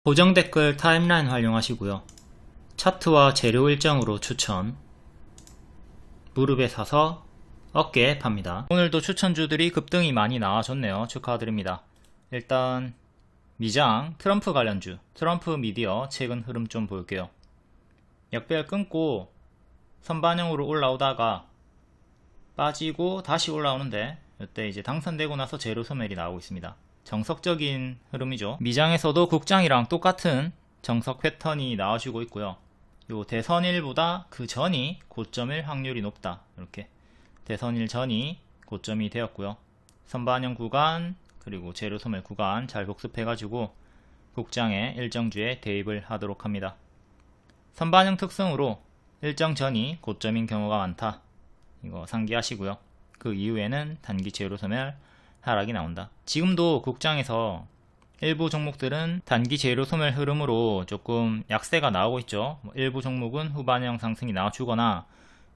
고정 댓글 타임라인 활용하시고요. 차트와 재료 일정으로 추천, 무릎에 사서 어깨에 팝니다. 오늘도 추천주들이 급등이 많이 나와줬네요. 축하드립니다. 일단 미장 트럼프 관련주, 트럼프 미디어 최근 흐름 좀 볼게요. 역배열 끊고 선반영으로 올라오다가 빠지고 다시 올라오는데, 이때 이제 당선되고 나서 재료 소멸이 나오고 있습니다. 정석적인 흐름이죠. 미장에서도 국장이랑 똑같은 정석 패턴이 나와주고 있고요. 요 대선일보다 그 전이 고점일 확률이 높다. 이렇게 대선일 전이 고점이 되었고요. 선반영 구간 그리고 재료 소멸 구간 잘 복습해가지고 국장의 일정주에 대입을 하도록 합니다. 선반영 특성으로 일정 전이 고점인 경우가 많다. 이거 상기하시고요. 그 이후에는 단기 재료 소멸 하락이 나온다. 지금도 국장에서 일부 종목들은 단기 재료 소멸 흐름으로 조금 약세가 나오고 있죠. 일부 종목은 후반형 상승이 나와주거나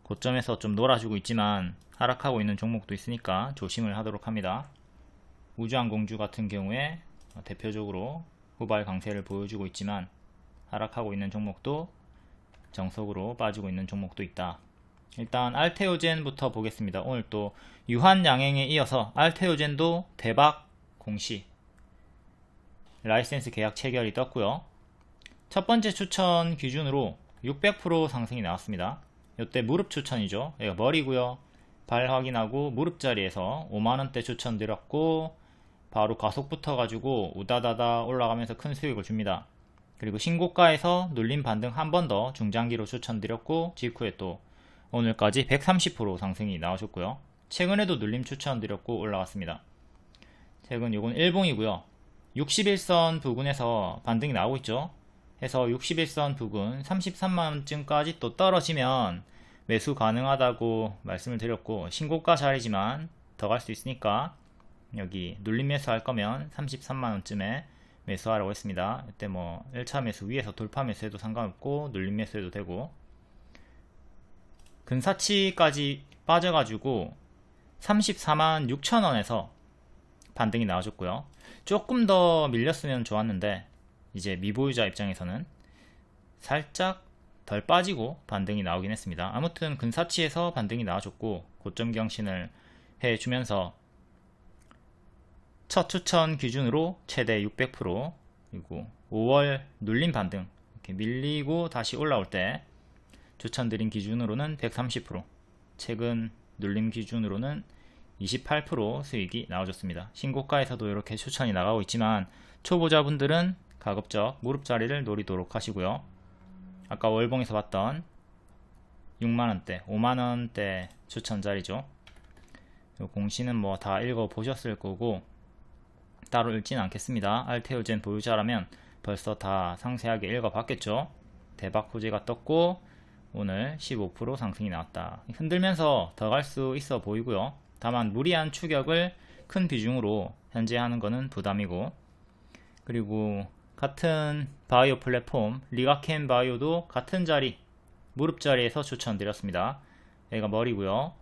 고점에서 좀 놀아주고 있지만 하락하고 있는 종목도 있으니까 조심을 하도록 합니다. 우주항공주 같은 경우에 대표적으로 후발 강세를 보여주고 있지만 하락하고 있는 종목도 정석으로 빠지고 있는 종목도 있다. 일단 알테오젠부터 보겠습니다. 오늘 또 유한양행에 이어서 알테오젠도 대박 공시 라이센스 계약 체결이 떴고요. 첫 번째 추천 기준으로 600% 상승이 나왔습니다. 이때 무릎 추천이죠. 얘가 머리고요. 발 확인하고 무릎 자리에서 5만원대 추천드렸고 바로 가속 붙어가지고 우다다다 올라가면서 큰 수익을 줍니다. 그리고 신고가에서 눌림 반등 한 번 더 중장기로 추천드렸고 직후에 또 오늘까지 130% 상승이 나오셨고요. 최근에도 눌림 추천드렸고 올라갔습니다. 최근 요건 일봉이고요. 61선 부근에서 반등이 나오고 있죠. 해서 61선 부근 33만원쯤까지 또 떨어지면 매수 가능하다고 말씀을 드렸고, 신고가 자리지만 더 갈 수 있으니까 여기 눌림 매수 할 거면 33만원쯤에 매수하라고 했습니다. 이때 뭐 1차 매수 위에서 돌파 매수해도 상관없고 눌림 매수해도 되고, 근사치까지 빠져가지고 34만 6천원에서 반등이 나와줬고요. 조금 더 밀렸으면 좋았는데 이제 미보유자 입장에서는 살짝 덜 빠지고 반등이 나오긴 했습니다. 아무튼 근사치에서 반등이 나와줬고 고점 경신을 해주면서 첫 추천 기준으로 최대 600% 그리고 5월 눌림 반등 이렇게 밀리고 다시 올라올 때 추천드린 기준으로는 130%, 최근 눌림 기준으로는 28% 수익이 나와줬습니다. 신고가에서도 이렇게 추천이 나가고 있지만 초보자분들은 가급적 무릎 자리를 노리도록 하시고요. 아까 월봉에서 봤던 6만원대, 5만원대 추천 자리죠. 공시는 뭐 다 읽어보셨을 거고 따로 읽지는 않겠습니다. 알테오젠 보유자라면 벌써 다 상세하게 읽어봤겠죠. 대박 호재가 떴고 오늘 15% 상승이 나왔다. 흔들면서 더 갈 수 있어 보이고요. 다만 무리한 추격을 큰 비중으로 현재 하는 것은 부담이고, 그리고 같은 바이오 플랫폼 리가켄 바이오도 같은 자리 무릎 자리에서 추천드렸습니다. 얘가 머리고요.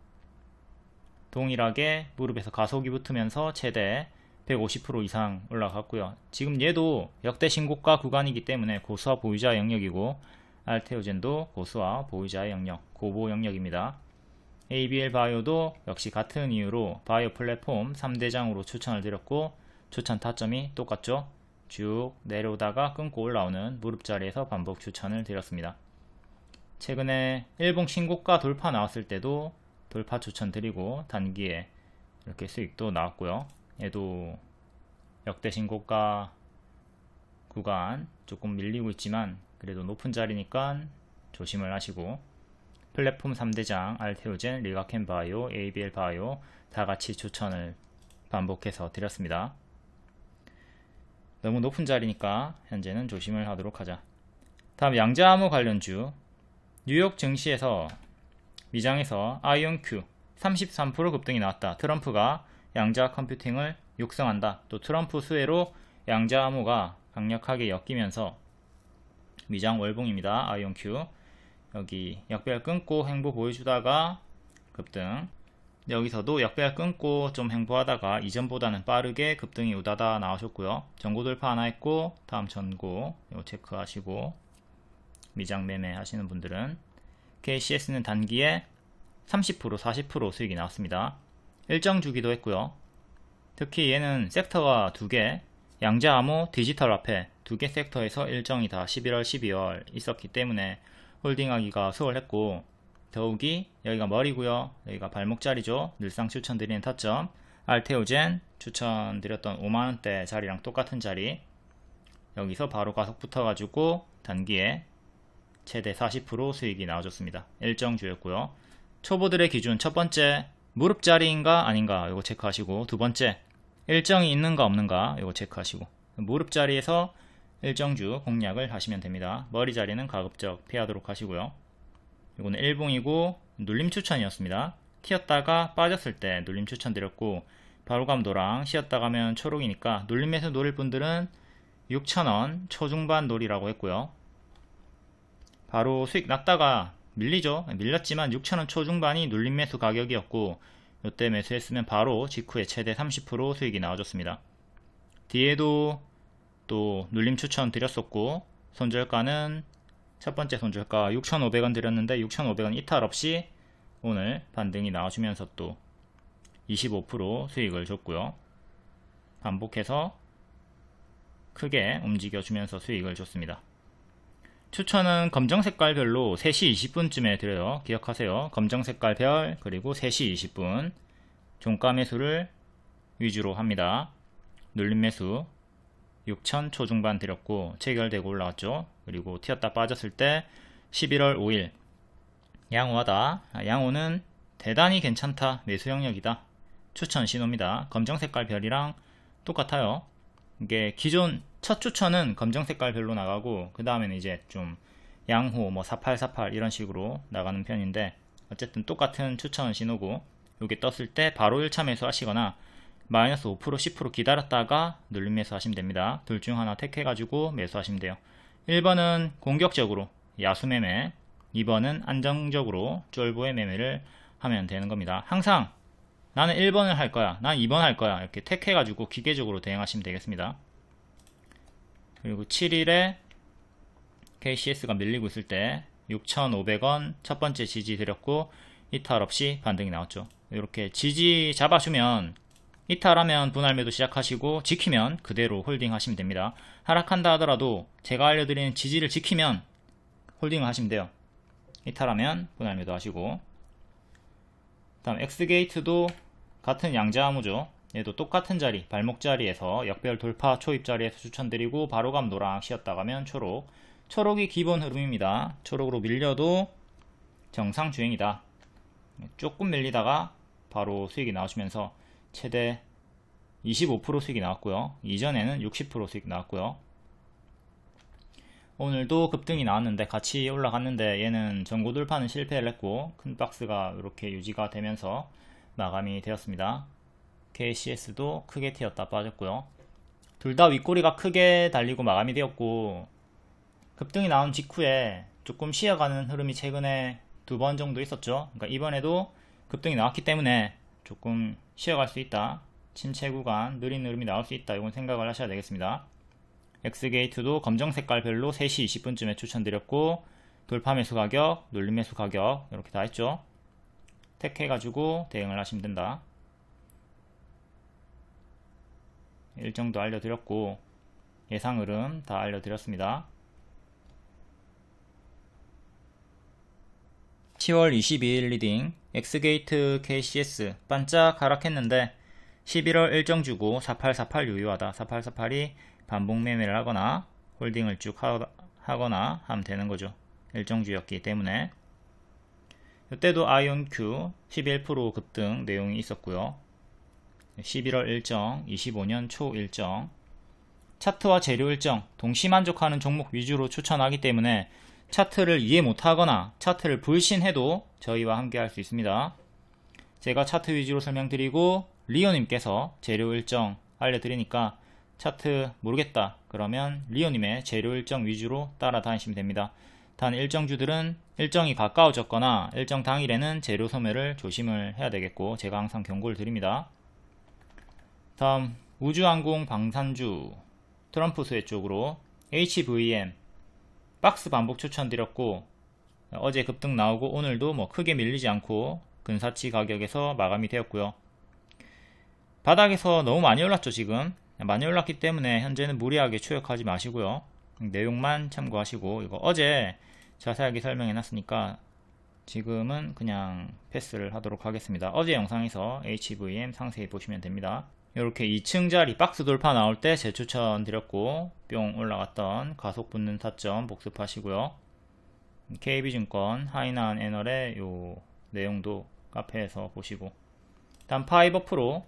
동일하게 무릎에서 가속이 붙으면서 최대 150% 이상 올라갔고요. 지금 얘도 역대 신고가 구간이기 때문에 고수와 보유자 영역이고, 알테오젠도 고수와 보유자의 영역, 고보 영역입니다. ABL 바이오도 역시 같은 이유로 바이오 플랫폼 3대장으로 추천을 드렸고 추천 타점이 똑같죠. 쭉 내려오다가 끊고 올라오는 무릎 자리에서 반복 추천을 드렸습니다. 최근에 일봉 신고가 돌파 나왔을 때도 돌파 추천 드리고 단기에 이렇게 수익도 나왔고요. 얘도 역대 신고가 구간 조금 밀리고 있지만 그래도 높은 자리니까 조심을 하시고, 플랫폼 3대장 알테오젠, 리가켄 바이오, ABL 바이오 다같이 추천을 반복해서 드렸습니다. 너무 높은 자리니까 현재는 조심을 하도록 하자. 다음 양자암호 관련주, 뉴욕 증시에서 미장에서 아이온큐 33% 급등이 나왔다. 트럼프가 양자 컴퓨팅을 육성한다. 또 트럼프 수혜로 양자암호가 강력하게 엮이면서 미장 월봉입니다. 아이온큐 여기 역배열 끊고 행보 보여주다가 급등, 여기서도 역배열 끊고 좀 횡보하다가 이전보다는 빠르게 급등이 우다다 나오셨고요. 전고 돌파 하나 했고 다음 전고 이거 체크하시고 미장 매매 하시는 분들은 KCS는 단기에 30% 40% 수익이 나왔습니다. 일정 주기도 했고요. 특히 얘는 섹터가 2개, 양자 암호, 디지털 화폐 2개 섹터에서 일정이 다 11월 12월 있었기 때문에 홀딩하기가 수월했고, 더욱이 여기가 머리고요, 여기가 발목자리죠. 늘상 추천드리는 타점 알테오젠 추천드렸던 5만원대 자리랑 똑같은 자리, 여기서 바로 가속 붙어가지고 단기에 최대 40% 수익이 나와줬습니다. 일정주였고요. 초보들의 기준 첫 번째, 무릎자리인가 아닌가 이거 체크하시고, 두 번째, 일정이 있는가 없는가 이거 체크하시고, 무릎자리에서 일정주 공략을 하시면 됩니다. 머리자리는 가급적 피하도록 하시고요. 이거는 일봉이고 눌림 추천이었습니다. 튀었다가 빠졌을 때 눌림 추천드렸고, 바로감 노랑, 쉬었다 가면 초록이니까 눌림에서 노릴 분들은 6,000원 초중반 놀이라고 했고요. 바로 수익 났다가 밀리죠. 밀렸지만 6,000원 초중반이 눌림 매수 가격이었고, 이때 매수했으면 바로 직후에 최대 30% 수익이 나와줬습니다. 뒤에도 또 눌림 추천 드렸었고, 손절가는 첫 번째 손절가 6,500원 드렸는데 6,500원 이탈 없이 오늘 반등이 나와주면서 또 25% 수익을 줬고요. 반복해서 크게 움직여주면서 수익을 줬습니다. 추천은 검정 색깔별로 3시 20분쯤에 드려요. 기억하세요. 검정 색깔 별, 그리고 3시 20분 종가 매수를 위주로 합니다. 눌림 매수 6,000 초중반 드렸고 체결되고 올라왔죠. 그리고 튀었다 빠졌을 때 11월 5일 양호하다, 양호는 대단히 괜찮다, 매수 영역이다, 추천 신호입니다. 검정 색깔 별이랑 똑같아요. 이게 기존 첫 추천은 검정 색깔 별로 나가고, 그 다음에는 이제 좀 양호 뭐 4848 이런 식으로 나가는 편인데, 어쨌든 똑같은 추천 신호고, 요게 떴을 때 바로 1차 매수 하시거나 마이너스 5% 10% 기다렸다가 눌림 매수 하시면 됩니다. 둘 중 하나 택해가지고 매수하시면 돼요. 1번은 공격적으로 야수 매매, 2번은 안정적으로 쫄보의 매매를 하면 되는 겁니다. 항상 나는 1번을 할 거야, 난 2번 할 거야, 이렇게 택해가지고 기계적으로 대응하시면 되겠습니다. 그리고 7일에 KCS가 밀리고 있을 때 6,500원 첫 번째 지지 드렸고 이탈 없이 반등이 나왔죠. 이렇게 지지 잡아주면 이탈하면 분할 매도 시작하시고, 지키면 그대로 홀딩 하시면 됩니다. 하락한다 하더라도 제가 알려드리는 지지를 지키면 홀딩을 하시면 돼요. 이탈하면 분할 매도 하시고, 다음 엑스게이트도 같은 양자암호죠. 얘도 똑같은 자리, 발목 자리에서 역배열 돌파 초입 자리에서 추천드리고, 바로감 노랑, 쉬었다 가면 초록, 초록이 기본 흐름입니다. 초록으로 밀려도 정상 주행이다. 조금 밀리다가 바로 수익이 나오시면서 최대 25% 수익이 나왔고요. 이전에는 60% 수익 나왔고요. 오늘도 급등이 나왔는데 같이 올라갔는데 얘는 전고 돌파는 실패를 했고 큰 박스가 이렇게 유지가 되면서 마감이 되었습니다. KCS도 크게 튀었다 빠졌고요. 둘 다 윗꼬리가 크게 달리고 마감이 되었고, 급등이 나온 직후에 조금 쉬어가는 흐름이 최근에 2번 정도 있었죠. 그러니까 이번에도 급등이 나왔기 때문에 조금 쉬어갈 수 있다, 침체 구간, 느린 흐름이 나올 수 있다, 이건 생각을 하셔야 되겠습니다. 엑스게이트도 검정 색깔 별로 3시 20분쯤에 추천드렸고, 돌파 매수 가격, 눌림 매수 가격 이렇게 다 했죠. 택해가지고 대응을 하시면 된다. 일정도 알려드렸고 예상 흐름 다 알려드렸습니다. 10월 22일 리딩 엑스게이트 KCS 반짝 하락했는데 11월 일정 주고 4848 유효하다. 4848이 반복 매매를 하거나 홀딩을 쭉 하거나 하면 되는 거죠. 일정주였기 때문에. 이때도 아이온Q 11% 급등 내용이 있었고요. 11월 일정, 25년 초 일정, 차트와 재료 일정 동시 만족하는 종목 위주로 추천하기 때문에 차트를 이해 못하거나 차트를 불신해도 저희와 함께 할 수 있습니다. 제가 차트 위주로 설명드리고 리오님께서 재료 일정 알려드리니까 차트 모르겠다 그러면 리오님의 재료 일정 위주로 따라다니시면 됩니다. 단 일정주들은 일정이 가까워졌거나 일정 당일에는 재료 소멸을 조심을 해야 되겠고, 제가 항상 경고를 드립니다. 다음 우주항공 방산주 트럼프 수혜 쪽으로 HVM 박스 반복 추천드렸고, 어제 급등 나오고 오늘도 뭐 크게 밀리지 않고 근사치 가격에서 마감이 되었고요. 바닥에서 너무 많이 올랐죠. 지금 많이 올랐기 때문에 현재는 무리하게 추격하지 마시고요. 내용만 참고하시고, 이거 어제 자세하게 설명해 놨으니까 지금은 그냥 패스를 하도록 하겠습니다. 어제 영상에서 HVM 상세히 보시면 됩니다. 이렇게 2층짜리 박스 돌파 나올 때 재추천 드렸고, 뿅 올라갔던 가속 붙는 타점 복습하시고요. KB증권 하이난 애널의 요 내용도 카페에서 보시고, 다음 파이버 프로,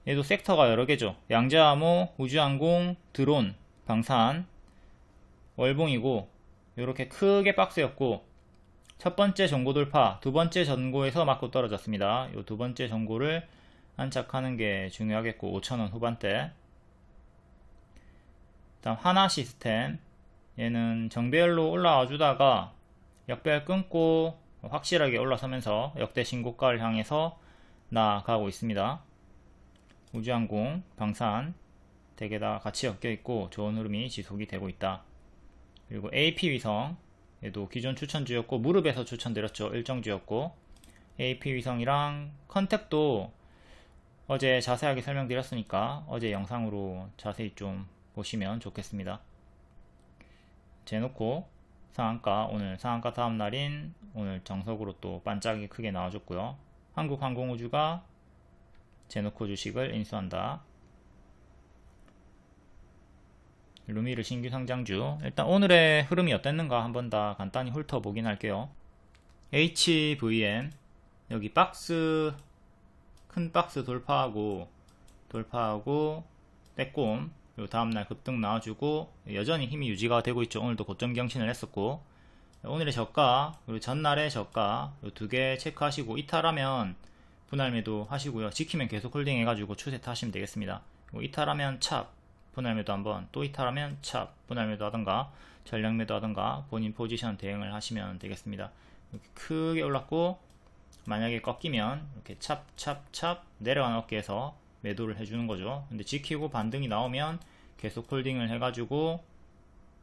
얘도 섹터가 여러 개죠. 양자암호, 우주항공, 드론, 방산, 월봉이고, 이렇게 크게 박스였고, 첫 번째 전고 돌파, 두 번째 전고에서 맞고 떨어졌습니다. 이 두 번째 전고를 안착하는 게 중요하겠고, 5,000원 후반대. 다음 하나 시스템, 얘는 정배열로 올라와 주다가 역배열 끊고 확실하게 올라서면서 역대 신고가를 향해서 나아가고 있습니다. 우주항공, 방산 대개 다 같이 엮여 있고 좋은 흐름이 지속이 되고 있다. 그리고 AP위성, 얘도 기존 추천주였고 무릎에서 추천드렸죠. 일정주였고, AP위성이랑 컨택도 어제 자세하게 설명드렸으니까 어제 영상으로 자세히 좀 보시면 좋겠습니다. 재놓고 상한가, 오늘 상한가 다음날인 오늘 정석으로 또 반짝이 크게 나와줬고요. 한국항공우주가 제노코 주식을 인수한다. 루미르 신규 상장주. 일단 오늘의 흐름이 어땠는가 한번 다 간단히 훑어보긴 할게요. HVM, 여기 박스, 큰 박스 돌파하고 빼꼼, 요 다음날 급등 나와주고 여전히 힘이 유지가 되고 있죠. 오늘도 고점 경신을 했었고, 오늘의 저가 그리고 전날의 저가 요 두 개 체크하시고, 이탈하면 분할 매도 하시고요. 지키면 계속 홀딩 해가지고 추세 타시면 되겠습니다. 이탈하면 찹 분할 매도 한번, 또 이탈하면 찹 분할 매도 하던가 전량 매도 하던가 본인 포지션 대응을 하시면 되겠습니다. 이렇게 크게 올랐고 만약에 꺾이면 이렇게 찹 내려가는 어깨에서 매도를 해주는 거죠. 근데 지키고 반등이 나오면 계속 홀딩을 해가지고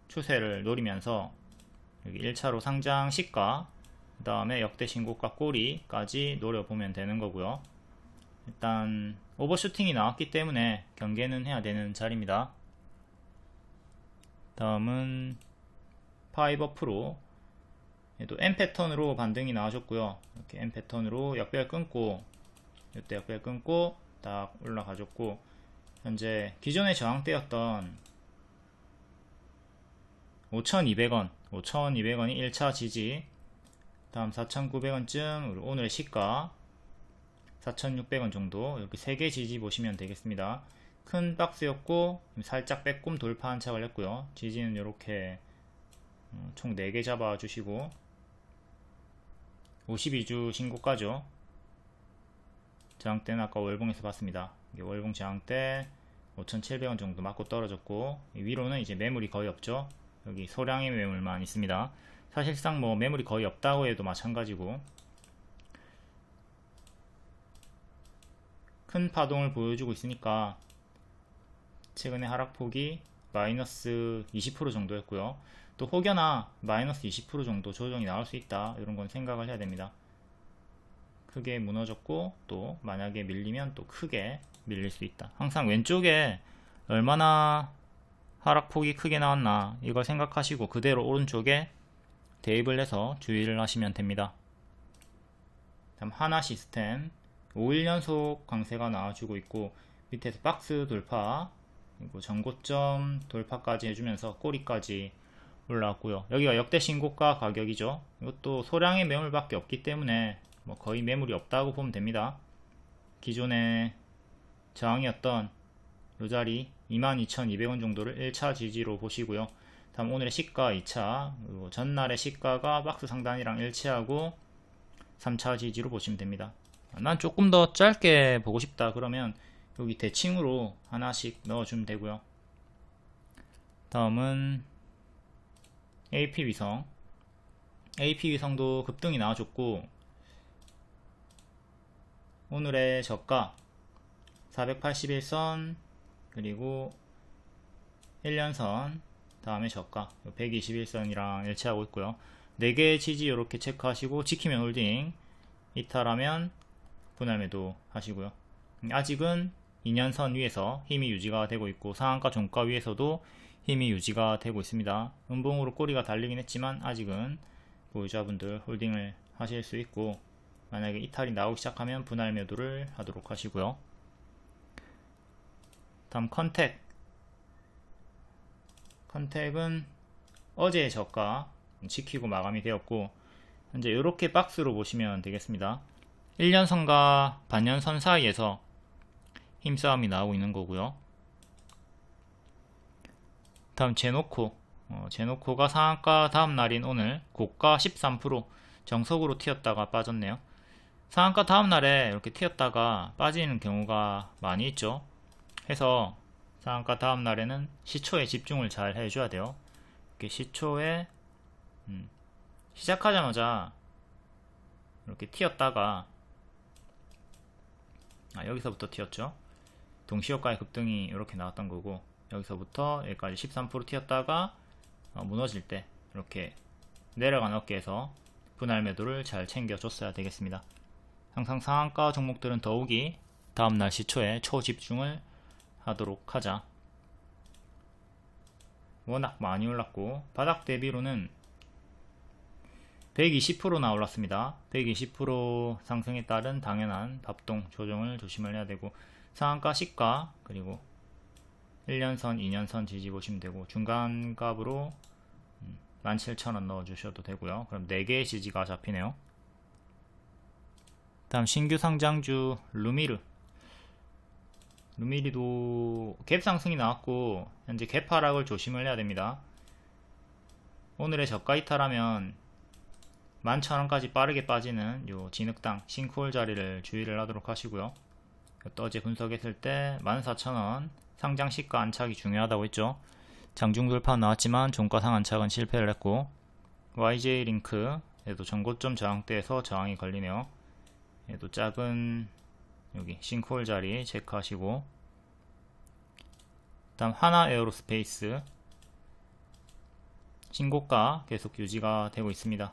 추세를 노리면서 여기 1차로 상장 시가, 그 다음에 역대 신고가 꼬리까지 노려보면 되는 거고요. 일단 오버슈팅이 나왔기 때문에 경계는 해야 되는 자리입니다. 다음은 파이버 프로, 얘도 M 패턴으로 반등이 나와줬고요. 이렇게 M 패턴으로 역배열 끊고, 이때 역배열 끊고 딱 올라가줬고, 현재 기존의 저항대였던 5,200원, 5,200원이 1차 지지, 다음 4,900원쯤 오늘의 시가 4,600원 정도, 이렇게 3개 지지 보시면 되겠습니다. 큰 박스였고 살짝 빼꼼 돌파 안착을 했고요. 지지는 이렇게 총 4개 잡아 주시고, 52주 신고가죠. 저항대는 아까 월봉에서 봤습니다. 이게 월봉 저항대 5,700원 정도 맞고 떨어졌고, 위로는 이제 매물이 거의 없죠. 여기 소량의 매물만 있습니다. 사실상 뭐 매물이 거의 없다고 해도 마찬가지고, 큰 파동을 보여주고 있으니까 최근에 하락폭이 마이너스 20% 정도였고요. 또 혹여나 마이너스 20% 정도 조정이 나올 수 있다, 이런 건 생각을 해야 됩니다. 크게 무너졌고 또 만약에 밀리면 또 크게 밀릴 수 있다. 항상 왼쪽에 얼마나 하락폭이 크게 나왔나 이걸 생각하시고 그대로 오른쪽에 대입을 해서 주의를 하시면 됩니다. 다음 하나 시스템 5일 연속 강세가 나와주고 있고, 밑에서 박스 돌파 그리고 전고점 돌파까지 해주면서 꼬리까지 올라왔고요. 여기가 역대 신고가 가격이죠. 이것도 소량의 매물밖에 없기 때문에 뭐 거의 매물이 없다고 보면 됩니다. 기존의 저항이었던 이 자리 22,200원 정도를 1차 지지로 보시고요. 다음 오늘의 시가 2차, 그리고 전날의 시가가 박스 상단이랑 일치하고 3차 지지로 보시면 됩니다. 난 조금 더 짧게 보고 싶다 그러면 여기 대칭으로 하나씩 넣어주면 되고요. 다음은 AP위성, AP 위성도 급등이 나와줬고, 오늘의 저가 481선, 그리고 1년선, 다음에 저가 121선이랑 일치하고 있고요. 4개의 지지 이렇게 체크하시고, 지키면 홀딩, 이탈하면 분할 매도 하시고요. 아직은 2년선 위에서 힘이 유지가 되고 있고, 상한가 종가 위에서도 힘이 유지가 되고 있습니다. 음봉으로 꼬리가 달리긴 했지만 아직은 보유자분들 홀딩을 하실 수 있고, 만약에 이탈이 나오기 시작하면 분할 매도를 하도록 하시고요. 다음 컨택은 어제의 저가 지키고 마감이 되었고, 현재 이렇게 박스로 보시면 되겠습니다. 1년선과 반년선 사이에서 힘싸움이 나오고 있는 거고요. 다음 제노코가 상한가 다음 날인 오늘 고가 13% 정석으로 튀었다가 빠졌네요. 상한가 다음 날에 이렇게 튀었다가 빠지는 경우가 많이 있죠. 해서 상한가 다음 날에는 시초에 집중을 잘 해줘야 돼요. 이렇게 시초에 시작하자마자 이렇게 튀었다가 여기서부터 튀었죠. 동시효과의 급등이 이렇게 나왔던 거고, 여기서부터 여기까지 13% 튀었다가 무너질 때 이렇게 내려간 어깨에서 분할 매도를 잘 챙겨줬어야 되겠습니다. 항상 상한가 종목들은 더욱이 다음날 시초에 초집중을 하도록 하자. 워낙 많이 올랐고, 바닥 대비로는 120%나 올랐습니다. 120% 상승에 따른 당연한 밥동 조정을 조심을 해야 되고, 상한가 시가, 그리고 1년선, 2년선 지지 보시면 되고, 중간값으로 17,000원 넣어주셔도 되고요. 그럼 4개의 지지가 잡히네요. 다음 신규 상장주 루미리도 갭 상승이 나왔고, 현재 갭 하락을 조심을 해야 됩니다. 오늘의 저가 이탈하면 11,000원까지 빠르게 빠지는 요 진흙당 싱크홀 자리를 주의를 하도록 하시고요. 또 어제 분석했을 때 14,000원 상장 시가 안착이 중요하다고 했죠. 장중 돌파 나왔지만 종가상 안착은 실패를 했고, YJ링크 얘도 전고점 저항대에서 저항이 걸리네요. 얘도 작은 여기 싱크홀 자리 체크하시고, 다음 하나에어로스페이스 신고가 계속 유지가 되고 있습니다.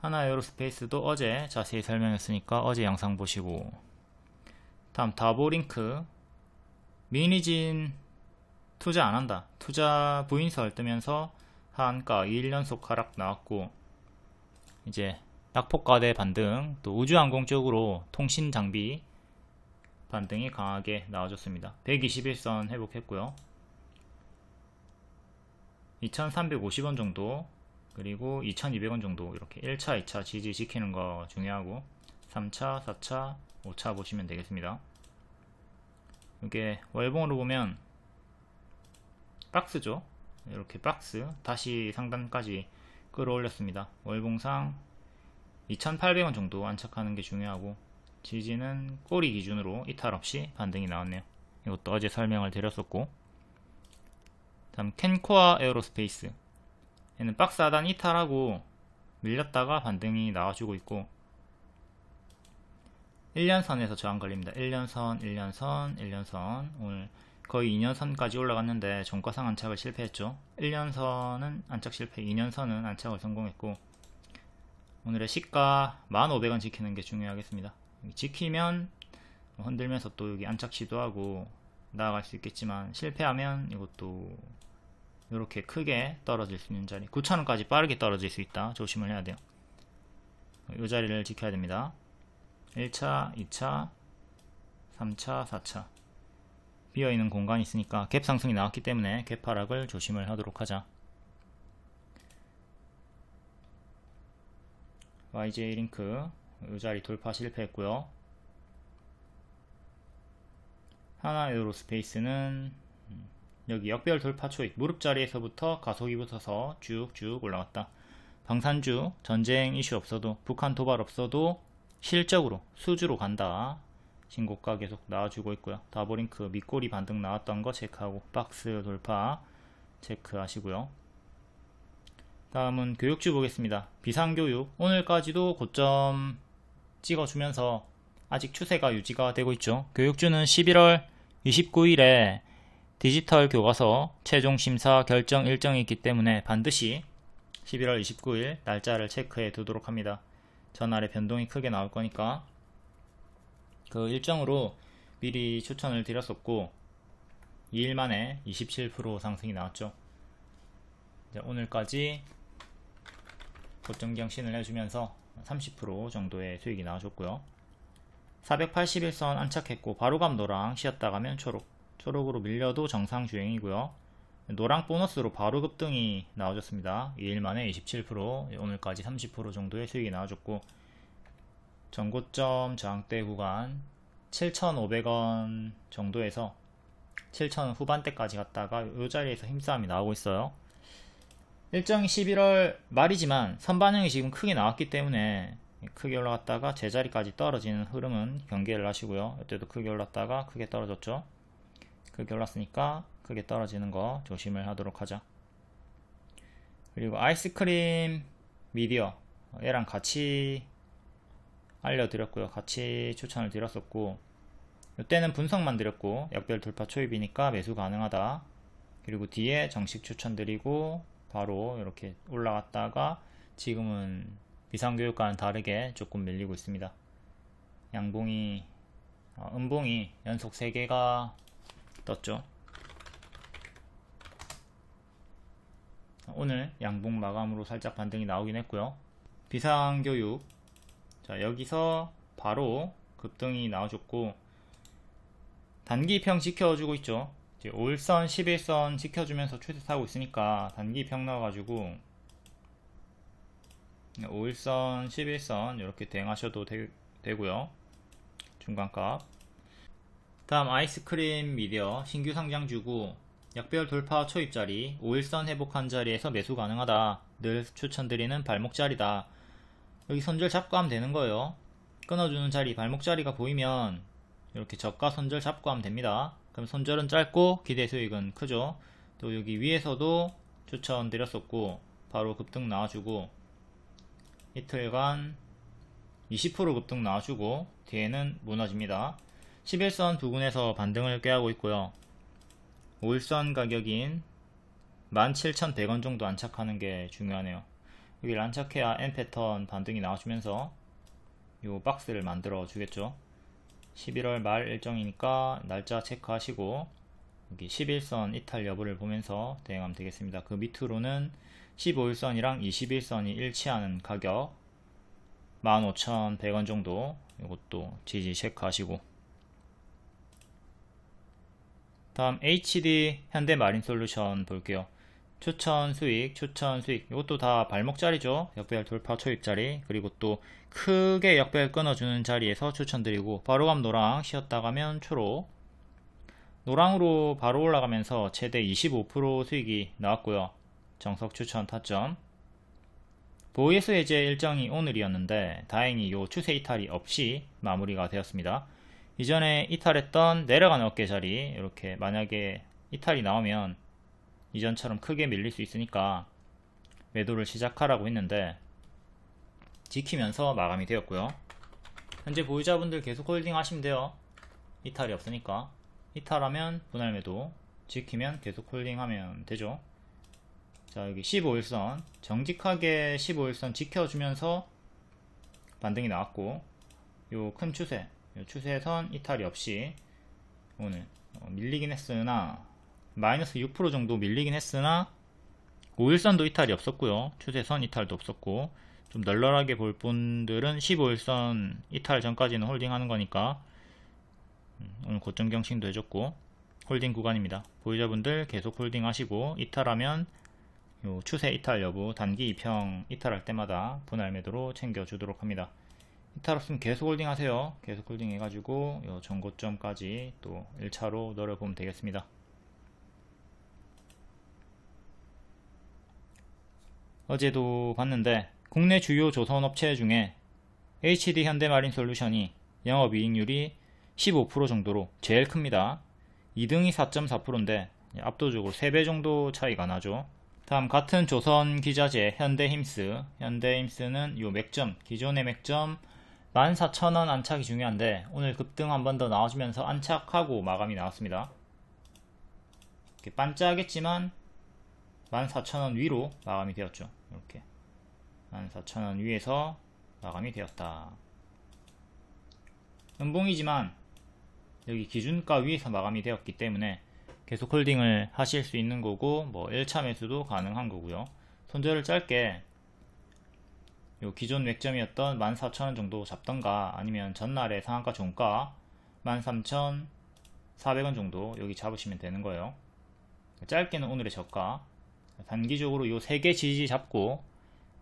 하나에어로스페이스도 어제 자세히 설명했으니까 어제 영상 보시고, 다음 다보링크 미니진 투자 안한다, 투자 부인설 뜨면서 하한가 2일 연속 하락 나왔고, 이제 낙폭과대 반등, 또 우주항공 쪽으로 통신장비 반등이 강하게 나와줬습니다. 121선 회복했고요. 2350원 정도, 그리고 2200원 정도 이렇게 1차, 2차 지지 지키는 거 중요하고, 3차, 4차, 5차 보시면 되겠습니다. 이게 월봉으로 보면 박스죠. 이렇게 박스 다시 상단까지 끌어올렸습니다. 월봉상 2800원 정도 안착하는 게 중요하고, 지지는 꼬리 기준으로 이탈 없이 반등이 나왔네요. 이것도 어제 설명을 드렸었고, 다음 캔코아 에어로스페이스 얘는 박스 하단 이탈하고 밀렸다가 반등이 나와주고 있고, 1년선에서 저항 걸립니다. 1년선, 1년선, 1년선. 오늘 거의 2년선까지 올라갔는데 종가상 안착을 실패했죠. 1년선은 안착 실패, 2년선은 안착을 성공했고, 오늘의 시가 1500원 지키는 게 중요하겠습니다. 지키면 흔들면서 또 여기 안착 시도하고 나아갈 수 있겠지만, 실패하면 이것도 이렇게 크게 떨어질 수 있는 자리, 9,000원까지 빠르게 떨어질 수 있다. 조심을 해야 돼요. 이 자리를 지켜야 됩니다. 1차, 2차, 3차, 4차 비어있는 공간이 있으니까 갭 상승이 나왔기 때문에 갭 하락을 조심을 하도록 하자. YJ링크 이 자리 돌파 실패했고요. 하나에어로스페이스는 여기 역별 돌파 초입 무릎 자리에서부터 가속이 붙어서 쭉쭉 올라갔다. 방산주 전쟁 이슈 없어도, 북한 도발 없어도 실적으로 수주로 간다. 신고가 계속 나와주고 있고요. 다보링크 밑꼬리 반등 나왔던 거 체크하고, 박스 돌파 체크하시고요. 다음은 교육주 보겠습니다. 비상교육 오늘까지도 고점 찍어주면서 아직 추세가 유지가 되고 있죠. 교육주는 11월 29일에 디지털 교과서 최종 심사 결정 일정이 있기 때문에 반드시 11월 29일 날짜를 체크해 두도록 합니다. 전날에 변동이 크게 나올 거니까 그 일정으로 미리 추천을 드렸었고 2일 만에 27% 상승이 나왔죠. 이제 오늘까지 고점 경신을 해주면서 30% 정도의 수익이 나와줬고요. 481선 안착했고 바로감 노랑, 쉬었다 가면 초록으로 밀려도 정상 주행이고요. 노랑 보너스로 바로 급등이 나와줬습니다. 2일 만에 27%, 오늘까지 30% 정도의 수익이 나와줬고, 전고점 저항대 구간 7,500원 정도에서 7,000원 후반대까지 갔다가 이 자리에서 힘싸움이 나오고 있어요. 일정이 11월 말이지만 선반영이 지금 크게 나왔기 때문에 크게 올라갔다가 제자리까지 떨어지는 흐름은 경계를 하시고요. 이때도 크게 올랐다가 크게 떨어졌죠. 크게 올랐으니까 크게 떨어지는 거 조심을 하도록 하자. 그리고 아이스크림 미디어 얘랑 같이 알려드렸고요. 같이 추천을 드렸었고, 이때는 분석만 드렸고 약별 돌파 초입이니까 매수 가능하다. 그리고 뒤에 정식 추천드리고 바로 이렇게 올라갔다가 지금은 비상교육과는 다르게 조금 밀리고 있습니다. 양봉이 음봉이 연속 3개가 떴죠. 오늘 양봉 마감으로 살짝 반등이 나오긴 했고요. 비상교육, 자 여기서 바로 급등이 나와줬고 단기평 지켜주고 있죠. 이제 5일선 11선 지켜주면서 추세 타고 있으니까 단기평 나와가지고 5일선 11선 이렇게 대응하셔도 되고요. 중간값. 다음 아이스크림 미디어 신규 상장주고 약별 돌파 초입자리 5일선 회복한 자리에서 매수 가능하다. 늘 추천드리는 발목자리다. 여기 손절 잡고 하면 되는 거예요. 끊어주는 자리 발목자리가 보이면 이렇게 저가 손절 잡고 하면 됩니다. 그럼 손절은 짧고 기대 수익은 크죠. 또 여기 위에서도 추천드렸었고 바로 급등 나와주고 이틀간 20% 급등 나와주고 뒤에는 무너집니다. 11선 부근에서 반등을 꾀하고 있고요. 5일선 가격인 17,100원 정도 안착하는 게 중요하네요. 여기를 안착해야 N패턴 반등이 나와주면서 요 박스를 만들어 주겠죠. 11월 말 일정이니까 날짜 체크하시고 여기 11선 이탈 여부를 보면서 대응하면 되겠습니다. 그 밑으로는 15일선이랑 21선이 일치하는 가격 15,100원 정도, 이것도 지지 체크하시고, 다음 HD 현대마린솔루션 볼게요. 추천 수익, 이것도 다 발목자리죠. 역별 돌파 초입자리, 그리고 또 크게 역별 끊어주는 자리에서 추천드리고, 바로감 노랑, 쉬었다 가면 초록, 노랑으로 바로 올라가면서 최대 25% 수익이 나왔고요. 정석 추천 타점. 보이스 해제 일정이 오늘이었는데 다행히 요 추세 이탈이 없이 마무리가 되었습니다. 이전에 이탈했던 내려가는 어깨 자리, 이렇게 만약에 이탈이 나오면 이전처럼 크게 밀릴 수 있으니까 매도를 시작하라고 했는데 지키면서 마감이 되었고요. 현재 보유자분들 계속 홀딩 하시면 돼요. 이탈이 없으니까. 이탈하면 분할 매도, 지키면 계속 홀딩 하면 되죠. 자, 여기 15일선 정직하게 15일선 지켜주면서 반등이 나왔고, 요 큰 추세, 요 추세선 이탈이 없이 오늘 밀리긴 했으나 마이너스 6% 정도 밀리긴 했으나 5일선도 이탈이 없었고요. 추세선 이탈도 없었고, 좀 널널하게 볼 분들은 15일선 이탈 전까지는 홀딩 하는 거니까 오늘 고점 경신도 해줬고 홀딩 구간입니다. 보유자분들 계속 홀딩 하시고, 이탈하면 요 추세 이탈 여부 단기 2평 이탈할 때마다 분할 매도로 챙겨주도록 합니다. 이탈 없으면 계속 홀딩 하세요. 계속 홀딩 해가지고 요 전고점까지 또 1차로 노려보면 되겠습니다. 어제도 봤는데 국내 주요 조선업체 중에 HD 현대마린솔루션이 영업이익률이 15% 정도로 제일 큽니다. 2등이 4.4%인데 압도적으로 3배 정도 차이가 나죠. 다음 같은 조선 기자재 현대힘스는 요 맥점, 기존의 맥점 14,000원 안착이 중요한데 오늘 급등 한 번 더 나와주면서 안착하고 마감이 나왔습니다. 이렇게 반짝했지만 14,000원 위로 마감이 되었죠. 이렇게 14,000원 위에서 마감이 되었다. 음봉이지만 여기 기준가 위에서 마감이 되었기 때문에 계속 홀딩을 하실 수 있는 거고, 뭐 1차 매수도 가능한 거고요. 손절을 짧게 요 기존 맥점이었던 14,000원 정도 잡던가, 아니면 전날의 상한가 종가 13,400원 정도 여기 잡으시면 되는 거예요. 짧게는 오늘의 저가, 단기적으로 요 3개 지지 잡고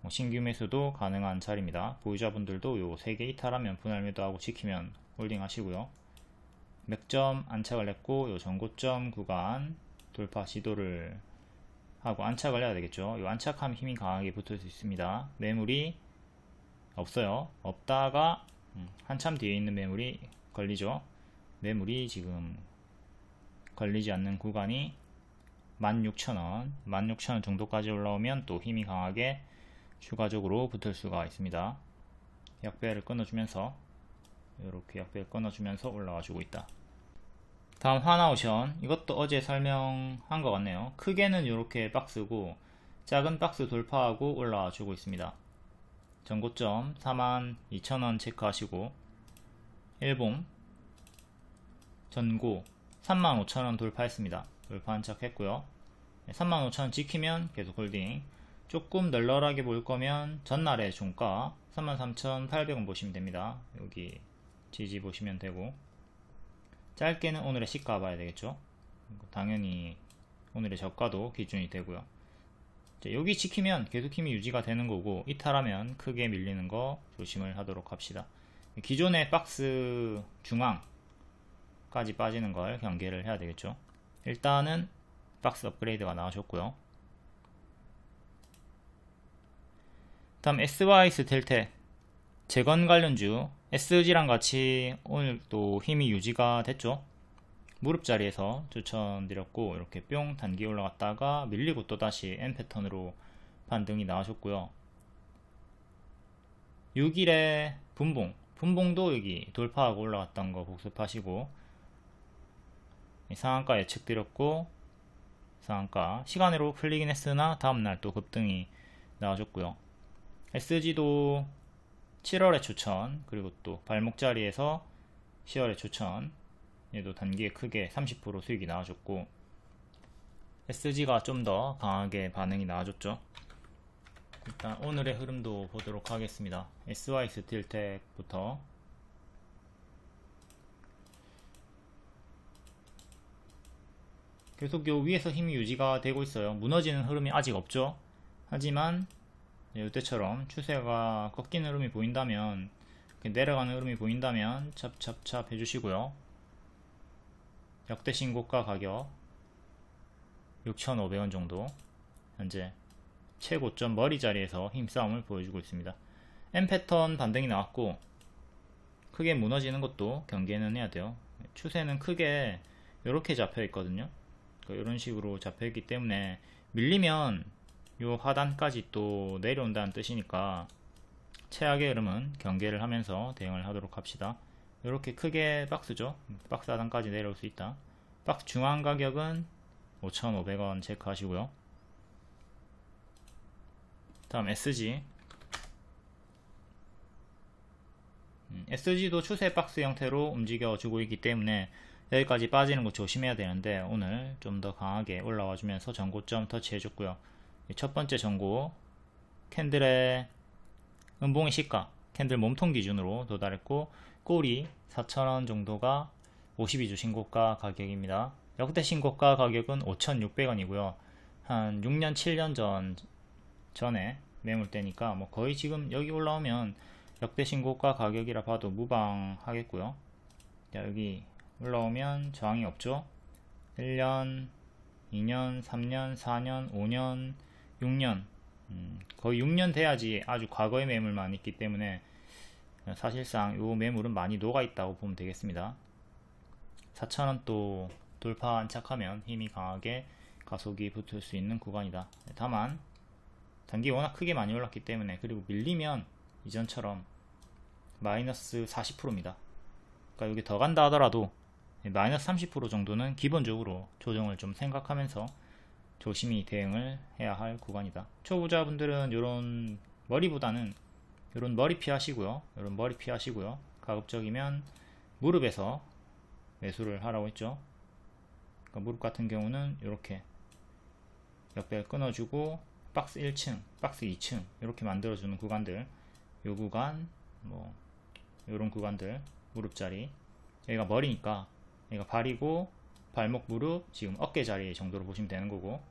뭐 신규 매수도 가능한 자리입니다. 보유자분들도 요 3개 이탈하면 분할 매도하고 지키면 홀딩 하시고요. 맥점 안착을 했고 요 전고점 구간 돌파 시도를 하고 안착을 해야 되겠죠. 요 안착하면 힘이 강하게 붙을 수 있습니다. 매물이 없어요. 없다가 한참 뒤에 있는 매물이 걸리죠. 매물이 지금 걸리지 않는 구간이 16,000원 16,000원 정도까지 올라오면 또 힘이 강하게 추가적으로 붙을 수가 있습니다. 약배를 끊어주면서 이렇게 약배를 끊어주면서 올라와 주고 있다. 다음 하나오션, 이것도 어제 설명한 것 같네요. 크게는 이렇게 박스고 작은 박스 돌파하고 올라와 주고 있습니다. 전고점 42,000원 체크하시고 일봉 전고 35,000원 돌파했습니다. 돌파 안착했고요. 35,000원 지키면 계속 홀딩. 조금 널널하게 볼 거면 전날의 종가 33,800원 보시면 됩니다. 여기 지지 보시면 되고, 짧게는 오늘의 시가 봐야 되겠죠. 당연히 오늘의 저가도 기준이 되고요. 여기 지키면 계속 힘이 유지가 되는 거고, 이탈하면 크게 밀리는 거 조심을 하도록 합시다. 기존의 박스 중앙까지 빠지는 걸 경계를 해야 되겠죠. 일단은 박스 업그레이드가 나와줬고요. 다음 SYS 텔텍 재건 관련주 SG랑 같이 오늘 또 힘이 유지가 됐죠. 무릎 자리에서 추천드렸고, 이렇게 뿅 단기 올라갔다가 밀리고 또다시 N 패턴으로 반등이 나와줬고요. 6일에 분봉도 여기 돌파하고 올라갔던 거 복습하시고, 상한가 예측 드렸고, 상한가 시간으로 풀리긴 했으나 다음날 또 급등이 나와줬고요. SG도 7월에 추천, 그리고 또 발목 자리에서 10월에 추천, 얘도 단기에 크게 30% 수익이 나와줬고, SG가 좀 더 강하게 반응이 나와줬죠. 일단 오늘의 흐름도 보도록 하겠습니다. SYS 딜텍부터 계속 요 위에서 힘이 유지가 되고 있어요. 무너지는 흐름이 아직 없죠. 하지만 이때처럼 추세가 꺾이는 흐름이 보인다면, 내려가는 흐름이 보인다면 찹찹찹 해주시고요. 역대 신고가 가격 6,500원 정도, 현재 최고점 머리 자리에서 힘싸움을 보여주고 있습니다. M 패턴 반등이 나왔고, 크게 무너지는 것도 경계는 해야 돼요. 추세는 크게 이렇게 잡혀 있거든요. 이런 식으로 잡혀 있기 때문에 밀리면 요 하단까지 또 내려온다는 뜻이니까 최악의 흐름은 경계를 하면서 대응을 하도록 합시다. 이렇게 크게 박스죠. 박스 하단까지 내려올 수 있다. 박스 중앙 가격은 5,500원 체크하시고요. 다음 SG. SG도 추세 박스 형태로 움직여주고 있기 때문에 여기까지 빠지는 거 조심해야 되는데, 오늘 좀 더 강하게 올라와 주면서 전고점 터치해줬고요. 첫 번째 전고 캔들의 음봉의 시가, 캔들 몸통 기준으로 도달했고, 꼬리 4,000원 정도가 52주 신고가 가격입니다. 역대 신고가 가격은 5,600원이고요. 한 6년 7년 전에 매물대니까 뭐 거의 지금 여기 올라오면 역대 신고가 가격이라 봐도 무방하겠고요. 자, 여기 올라오면 저항이 없죠. 1년, 2년, 3년, 4년, 5년, 6년, 거의 6년 돼야지 아주 과거의 매물만 있기 때문에 사실상 이 매물은 많이 녹아 있다고 보면 되겠습니다. 4,000원 또 돌파 안착하면 힘이 강하게 가속이 붙을 수 있는 구간이다. 다만 단기 워낙 크게 많이 올랐기 때문에, 그리고 밀리면 이전처럼 마이너스 40%입니다. 그러니까 여기 더 간다 하더라도 마이너스 30% 정도는 기본적으로 조정을 좀 생각하면서 조심히 대응을 해야 할 구간이다. 초보자분들은 이런 머리보다는 이런 머리 피하시고요. 이런 머리 피하시고요. 가급적이면 무릎에서 매수를 하라고 했죠. 그러니까 무릎 같은 경우는 이렇게 역배열 끊어주고 박스 1층, 박스 2층 이렇게 만들어주는 구간들, 요 구간, 뭐 요런 구간들, 무릎자리, 여기가 머리니까 여기가 발이고 발목, 무릎, 지금 어깨 자리 정도로 보시면 되는 거고,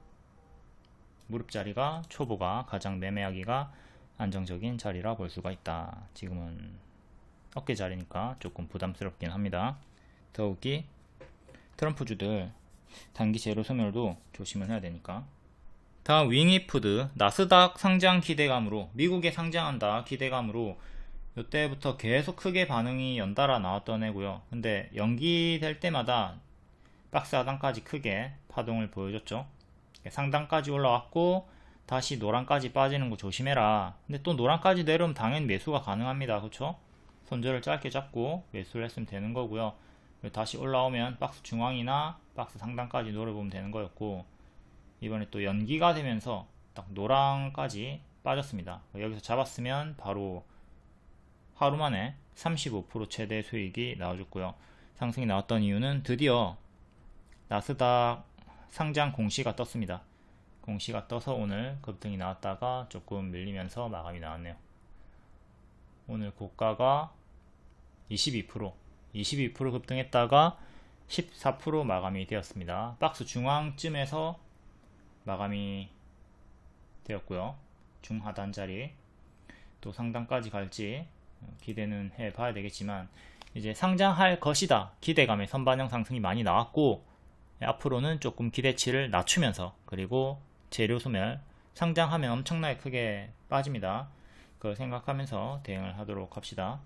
무릎 자리가 초보가 가장 매매하기가 안정적인 자리라 볼 수가 있다. 지금은 어깨 자리니까 조금 부담스럽긴 합니다. 더욱이 트럼프주들 단기 제로 소멸도 조심을 해야 되니까. 다음 윙이푸드, 나스닥 상장 기대감으로, 미국에 상장한다 기대감으로 이때부터 계속 크게 반응이 연달아 나왔던 애고요. 근데 연기될 때마다 박스 하단까지 크게 파동을 보여줬죠. 상단까지 올라왔고 다시 노란까지 빠지는 거 조심해라. 근데 또 노란까지 내려오면 당연히 매수가 가능합니다. 그쵸? 손절을 짧게 잡고 매수를 했으면 되는 거고요. 다시 올라오면 박스 중앙이나 박스 상단까지 노려보면 되는 거였고, 이번에 또 연기가 되면서 딱 노랑까지 빠졌습니다. 여기서 잡았으면 바로 하루 만에 35% 최대 수익이 나와줬고요. 상승이 나왔던 이유는 드디어 나스닥 상장 공시가 떴습니다. 공시가 떠서 오늘 급등이 나왔다가 조금 밀리면서 마감이 나왔네요. 오늘 고가가 22% 급등했다가 14% 마감이 되었습니다. 박스 중앙쯤에서 마감이 되었고요. 중하단 자리 또 상단까지 갈지 기대는 해 봐야 되겠지만, 이제 상장할 것이다 기대감의 선반영 상승이 많이 나왔고, 앞으로는 조금 기대치를 낮추면서, 그리고 재료 소멸, 상장하면 엄청나게 크게 빠집니다. 그걸 생각하면서 대응을 하도록 합시다.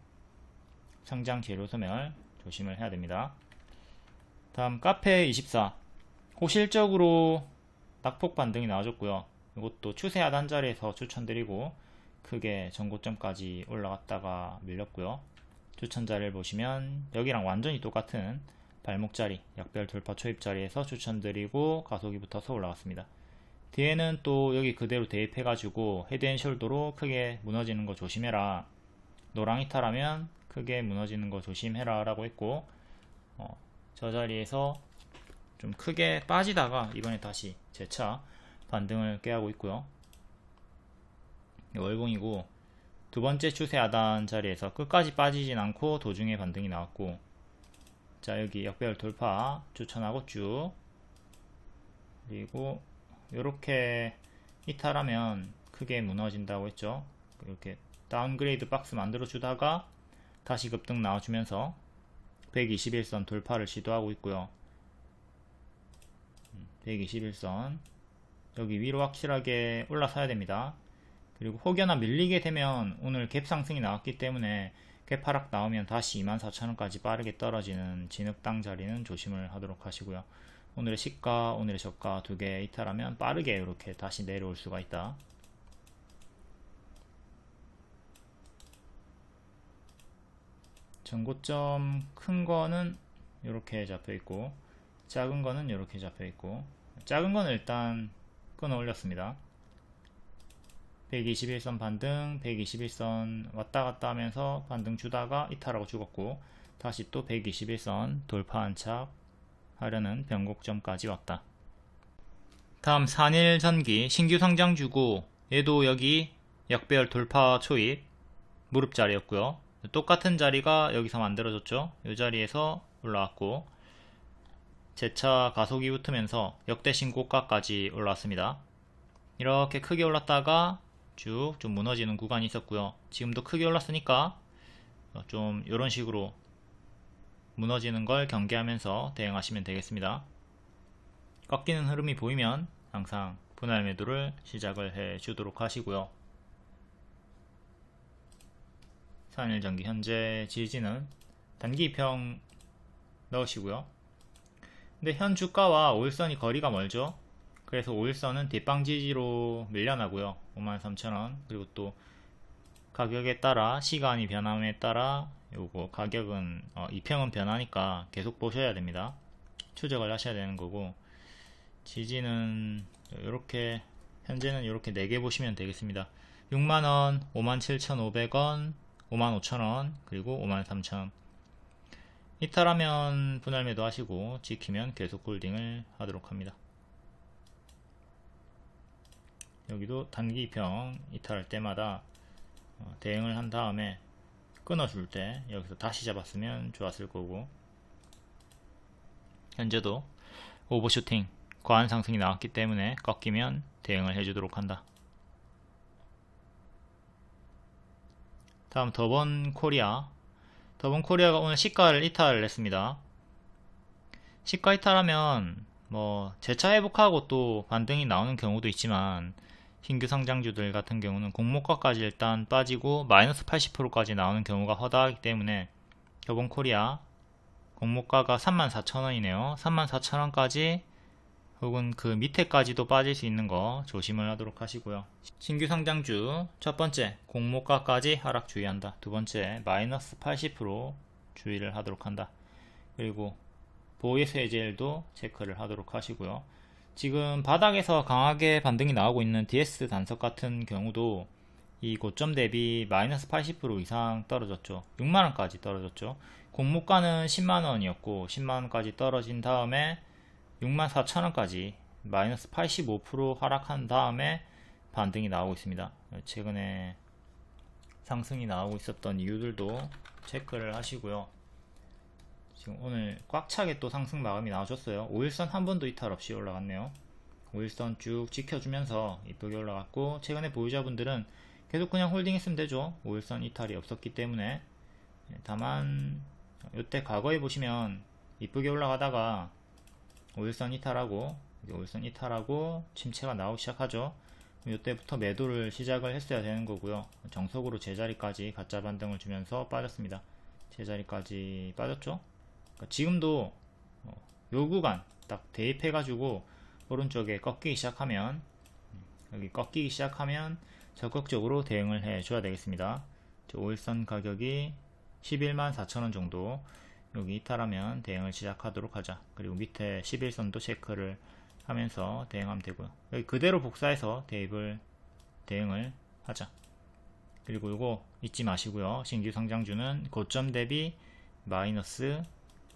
상장 재료 소멸 조심을 해야 됩니다. 다음 카페24, 호실적으로 낙폭 반등이 나와줬고요. 이것도 추세 하단 자리에서 추천드리고 크게 전고점까지 올라갔다가 밀렸고요. 추천 자리를 보시면 여기랑 완전히 똑같은 발목 자리, 약별 돌파 초입 자리에서 추천드리고 가속이 붙어서 올라갔습니다. 뒤에는 또 여기 그대로 대입해가지고 헤드앤숄더로 크게 무너지는 거 조심해라. 노랑 이탈하면 크게 무너지는 거 조심해라 라고 했고, 저 자리에서 좀 크게 빠지다가 이번에 다시 재차 반등을 깨하고 있고요. 월봉이고 두 번째 추세 하단 자리에서 끝까지 빠지진 않고 도중에 반등이 나왔고, 자 여기 역배열 돌파 추천하고 쭉, 그리고 이렇게 이탈하면 크게 무너진다고 했죠. 이렇게 다운그레이드 박스 만들어 주다가 다시 급등 나와주면서 121선 돌파를 시도하고 있고요. 121선 여기 위로 확실하게 올라서야 됩니다. 그리고 혹여나 밀리게 되면 오늘 갭 상승이 나왔기 때문에 갭 하락 나오면 다시 24,000원까지 빠르게 떨어지는 진흙당 자리는 조심을 하도록 하시고요. 오늘의 시가, 오늘의 저가 두 개 이탈하면 빠르게 이렇게 다시 내려올 수가 있다. 전고점 큰 거는 이렇게 잡혀 있고 작은 거는 이렇게 잡혀 있고, 작은 거는 일단 끊어 올렸습니다. 121선 반등, 121선 왔다 갔다 하면서 반등 주다가 이탈하고 죽었고, 다시 또 121선 돌파 안착 하려는 변곡점까지 왔다. 다음 산일전기 신규 상장주고, 얘도 여기 역배열 돌파 초입 무릎 자리였고요. 똑같은 자리가 여기서 만들어졌죠. 이 자리에서 올라왔고 재차 가속이 붙으면서 역대 신고가까지 올라왔습니다. 이렇게 크게 올랐다가 쭉 좀 무너지는 구간이 있었고요. 지금도 크게 올랐으니까 좀 이런 식으로 무너지는 걸 경계하면서 대응하시면 되겠습니다. 꺾이는 흐름이 보이면 항상 분할 매도를 시작을 해 주도록 하시고요. 산일전기 현재 지지는 단기 2평 넣으시고요. 근데 현 주가와 5일선이 거리가 멀죠. 그래서 5일선은 뒷방 지지로 밀려나고요. 53,000원. 그리고 또 가격에 따라 시간이 변함에 따라 요거 가격은 2평은 변하니까 계속 보셔야 됩니다. 추적을 하셔야 되는 거고, 지지는 이렇게 현재는 이렇게 4개 보시면 되겠습니다. 6만원, 57,500원, 55,000원, 그리고 53,000원. 이탈하면 분할 매도 하시고 지키면 계속 홀딩을 하도록 합니다. 여기도 단기평 이탈할 때마다 대응을 한 다음에 끊어줄 때 여기서 다시 잡았으면 좋았을 거고, 현재도 오버슈팅 과한 상승이 나왔기 때문에 꺾이면 대응을 해주도록 한다. 다음 더번 코리아. 더본 코리아가 오늘 시가를 이탈을 했습니다. 시가 이탈하면 뭐 재차 회복하고 또 반등이 나오는 경우도 있지만, 신규 상장주들 같은 경우는 공모가까지 일단 빠지고 마이너스 80%까지 나오는 경우가 허다하기 때문에 더본 코리아 공모가가 34,000원이네요. 34,000원까지 혹은 그 밑에까지도 빠질 수 있는 거 조심을 하도록 하시고요. 신규 상장주 첫 번째 공모가까지 하락 주의한다. 두 번째 마이너스 80% 주의를 하도록 한다. 그리고 보이스 해젤도 체크를 하도록 하시고요. 지금 바닥에서 강하게 반등이 나오고 있는 DS 단석 같은 경우도 이 고점 대비 마이너스 80% 이상 떨어졌죠. 6만원까지 떨어졌죠. 공모가는 10만원이었고 10만원까지 떨어진 다음에 64,000원까지 마이너스 85% 하락한 다음에 반등이 나오고 있습니다. 최근에 상승이 나오고 있었던 이유들도 체크를 하시고요. 지금 오늘 꽉 차게 또 상승 마감이 나와줬어요. 5일선 한 번도 이탈 없이 올라갔네요. 5일선 쭉 지켜주면서 이쁘게 올라갔고, 최근에 보유자분들은 계속 그냥 홀딩 했으면 되죠. 5일선 이탈이 없었기 때문에. 다만 이때 과거에 보시면 이쁘게 올라가다가 5일선 이탈하고 침체가 나오기 시작하죠. 이때부터 매도를 시작을 했어야 되는 거고요. 정석으로 제자리까지 가짜 반등을 주면서 빠졌습니다. 제자리까지 빠졌죠. 그러니까 지금도 요 구간 딱 대입해 가지고 오른쪽에 꺾이기 시작하면, 여기 꺾이기 시작하면 적극적으로 대응을 해 줘야 되겠습니다. 5일선 가격이 114,000원 정도, 여기 이탈하면 대응을 시작하도록 하자. 그리고 밑에 11선도 체크를 하면서 대응하면 되고요. 여기 그대로 복사해서 대응을 하자. 그리고 이거 잊지 마시고요. 신규 상장주는 고점 대비 마이너스